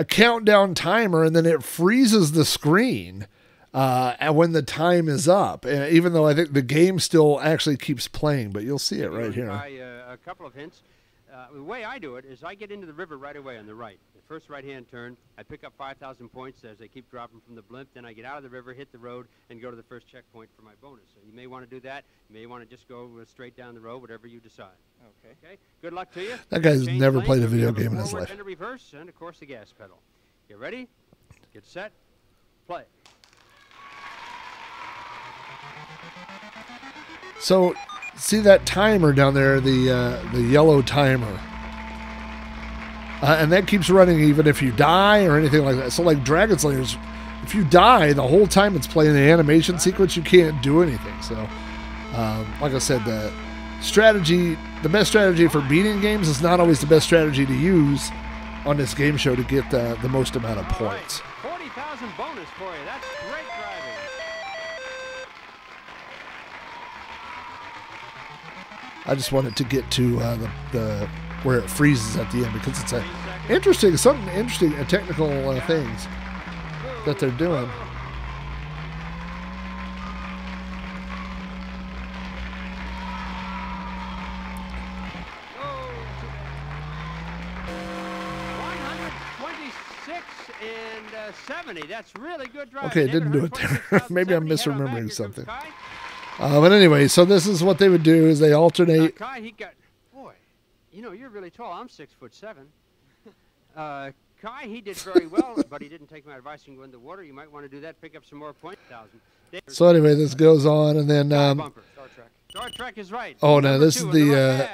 countdown timer, and then it freezes the screen when the time is up, even though I think the game still actually keeps playing, but you'll see it right here. A couple of hints. The way I do it is I get into the river right away on the right. The first right-hand turn, I pick up 5,000 points as they keep dropping from the blimp. Then I get out of the river, hit the road, and go to the first checkpoint for my bonus. So you may want to do that. You may want to just go straight down the road, whatever you decide. Okay. Good luck to you. That guy's never played a video game in his life. And a reverse, and of course the gas pedal. Get ready, get set, play. So, see that timer down there, the yellow timer, and that keeps running even if you die or anything like that. So, like Dragon's Lair, if you die, the whole time it's playing the animation sequence, you can't do anything. So, like I said, the best strategy for beating games is not always the best strategy to use on this game show to get the most amount of points. 40,000 bonus for you. That's great driving. I just wanted to get to the where it freezes at the end, because it's something interesting technical things that they're doing. And 70. That's really good driving. Okay, didn't do it there. Maybe I'm misremembering something. But anyway, so this is what they would do: is they alternate. Kai, boy, you know, you're really tall. I'm 6'7". Kai, he did very well, but he didn't take my advice and go in the water. You might want to do that. Pick up some more points. So anyway, this goes on, and then Star Trek is right. Oh no, this is the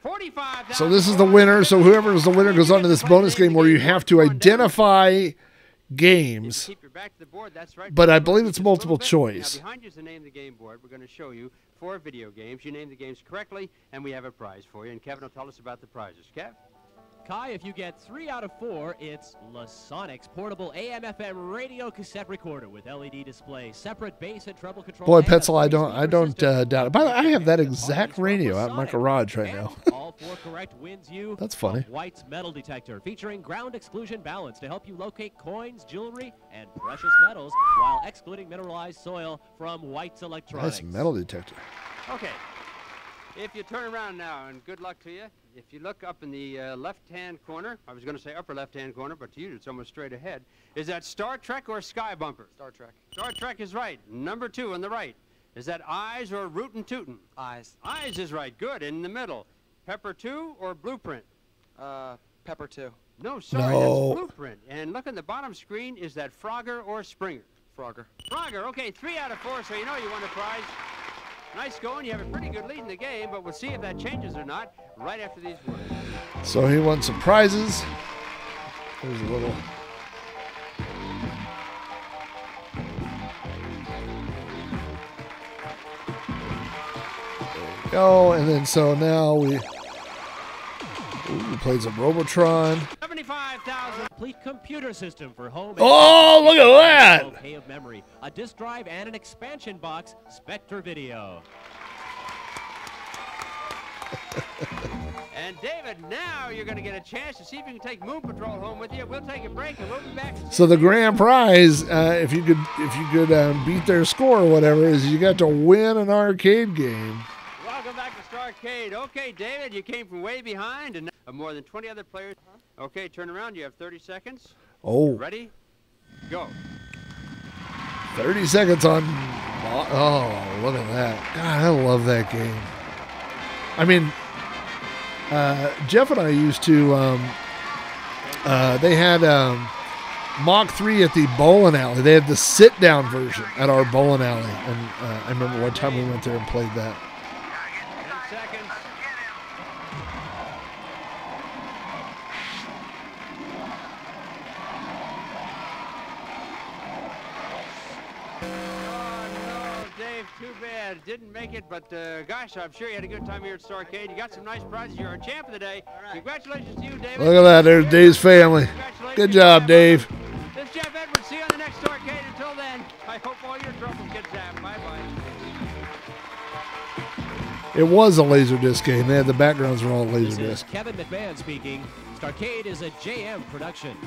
$45,000. So this is the winner. So whoever is the winner goes on to this bonus game where you have to identify games. Keep your back to the board, that's right. But I believe it's multiple choice. Now behind you is the name of the game board. We're going to show you 4 video games. You name the games correctly, and we have a prize for you. And Kevin will tell us about the prizes. Kev? Kai, if you get 3 out of 4, it's Lasonics portable AM/FM radio cassette recorder with LED display, separate bass and treble control. Boy, Petzl, I don't doubt it. By the way, I have that exact radio out in my garage right now. All 4 correct wins you. That's funny. White's metal detector featuring ground exclusion balance to help you locate coins, jewelry, and precious metals while excluding mineralized soil from White's Electronics. That's metal detector. Okay. If you turn around now, and good luck to you, if you look up in the left-hand corner, I was going to say upper left-hand corner, but to you it's almost straight ahead, is that Star Trek or Sky Bumper? Star Trek. Star Trek is right. Number 2 on the right. Is that Eyes or Rootin' Tootin'? Eyes. Eyes is right. Good. In the middle. Pepper 2 or Blueprint? Pepper 2. No, sorry, No. that's Blueprint. And look on the bottom screen, is that Frogger or Springer? Frogger. Frogger, okay, 3 out of 4, so you know you won the prize. Nice going, you have a pretty good lead in the game, but we'll see if that changes or not right after these words. So he won some prizes. There's a little. There we go. And then so now we played some Robotron. 75,000. Complete computer system for home. Oh, look at that! Okay of memory, a disk drive, and an expansion box. Spectre Video. And David, now you're going to get a chance to see if you can take Moon Patrol home with you. We'll take a break and we'll be back. So the grand prize, if you could beat their score or whatever, is you got to win an arcade game. Welcome back to STARCADE. Okay, David, you came from way behind and more than 20 other players. Okay, turn around. You have 30 seconds. Oh. Ready? Go. 30 seconds on. Oh, look at that. God, I love that game. I mean, Jeff and I used to, they had Mach 3 at the bowling alley. They had the sit-down version at our bowling alley. And I remember one time we went there and played that. 10 seconds. Too bad. Didn't make it, but gosh, I'm sure you had a good time here at STARCADE. You got some nice prizes. You're a champ of the day. Right. Congratulations to you, David. Look at that. There's Dave's family. Good job, Dave. This is Jeff Edwards. See you on the next STARCADE. Until then, I hope all your troubles get zapped. Bye-bye. It was a Laserdisc game. They had the backgrounds were all This Laserdisc. is Kevin McMahon speaking. STARCADE is a JM production.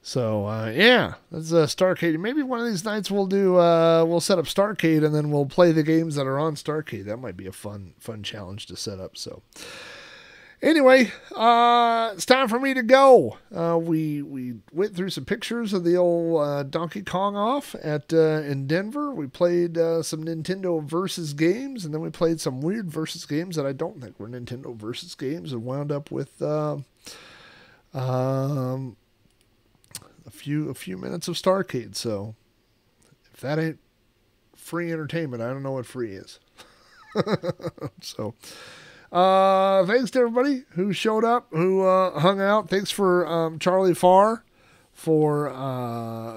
So yeah, that's STARCADE. Maybe one of these nights we'll do we'll set up STARCADE and then we'll play the games that are on STARCADE. That might be a fun challenge to set up. So anyway, it's time for me to go. We went through some pictures of the old Donkey Kong off at in Denver. We played some Nintendo versus games, and then we played some weird versus games that I don't think were Nintendo versus games, and wound up with a few minutes of STARCADE. So if that ain't free entertainment, I don't know what free is. So thanks to everybody who showed up, who hung out. Thanks for Charlie Farr for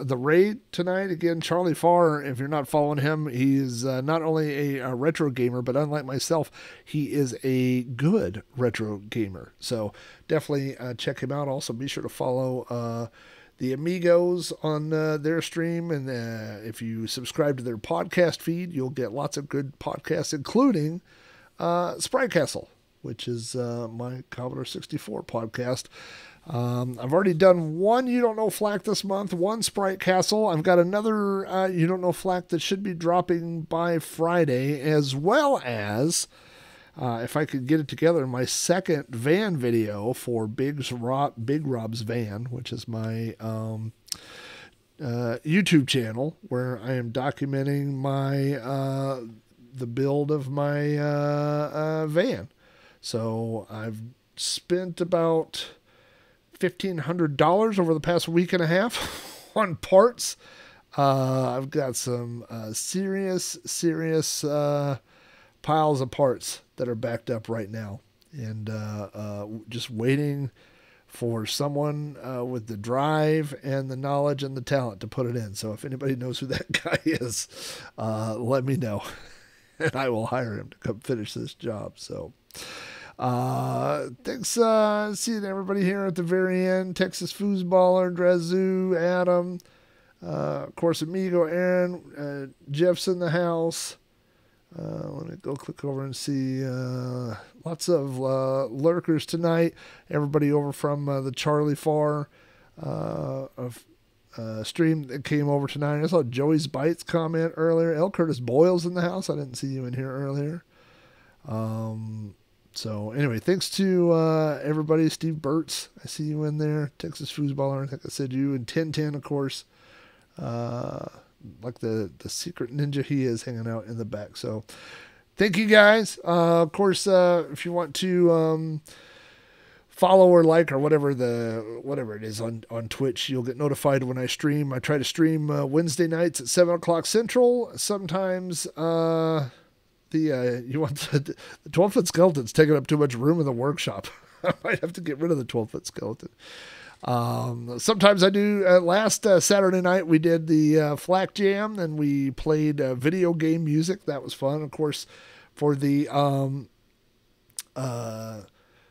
the raid tonight. Again, Charlie Farr, if you're not following him, he is not only a retro gamer, but unlike myself, he is a good retro gamer. So definitely check him out. Also, be sure to follow the Amigos on their stream, and if you subscribe to their podcast feed, you'll get lots of good podcasts, including Sprite Castle, which is my Commodore 64 podcast. I've already done one You Don't Know Flack this month, one Sprite Castle. I've got another You Don't Know Flack that should be dropping by Friday, as well as if I could get it together, my second van video for Big Rob's Van, which is my YouTube channel, where I am documenting my the build of my van. So I've spent about $1,500 over the past week and a half on parts. I've got some serious piles of parts that are backed up right now, and just waiting for someone with the drive and the knowledge and the talent to put it in. So if anybody knows who that guy is, let me know, and I will hire him to come finish this job. So thanks seeing everybody here at the very end. Texas Foosballer, Drazoo, Adam, of course Amigo, Aaron, Jeff's in the house. Let me go click over and see lots of lurkers tonight. Everybody over from the Charlie Far stream that came over tonight. I saw Joey's Bites comment earlier. L. Curtis Boyle's in the house. I didn't see you in here earlier. So anyway, thanks to everybody. Steve Burtz, I see you in there. Texas Foosballer, I think I said you. And 1010, of course. Like the secret ninja he is, hanging out in the back. So thank you guys. Of course, if you want to follow or like or whatever it is on Twitch, you'll get notified when I stream. I try to stream Wednesday nights at 7 o'clock Central. Sometimes you want the 12-foot skeleton's taking up too much room in the workshop. I might have to get rid of the 12-foot skeleton. Sometimes I do. Last Saturday night we did the Flack Jam, and we played video game music. That was fun. Of course, for the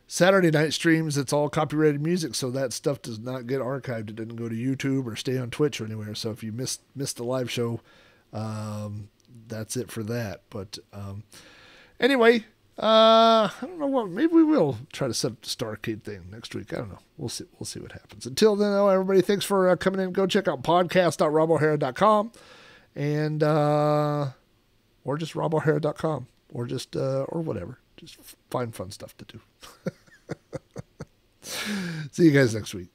Saturday night streams, it's all copyrighted music, so that stuff does not get archived. It didn't go to YouTube or stay on Twitch or anywhere. So if you missed the live show, that's it for that. But anyway. I don't know what. Maybe we will try to set up the STARCADE thing next week. I don't know. We'll see. We'll see what happens. Until then, though, everybody, thanks for coming in. Go check out podcast.robohara.com and or just robohara.com or just or whatever. Just find fun stuff to do. See you guys next week.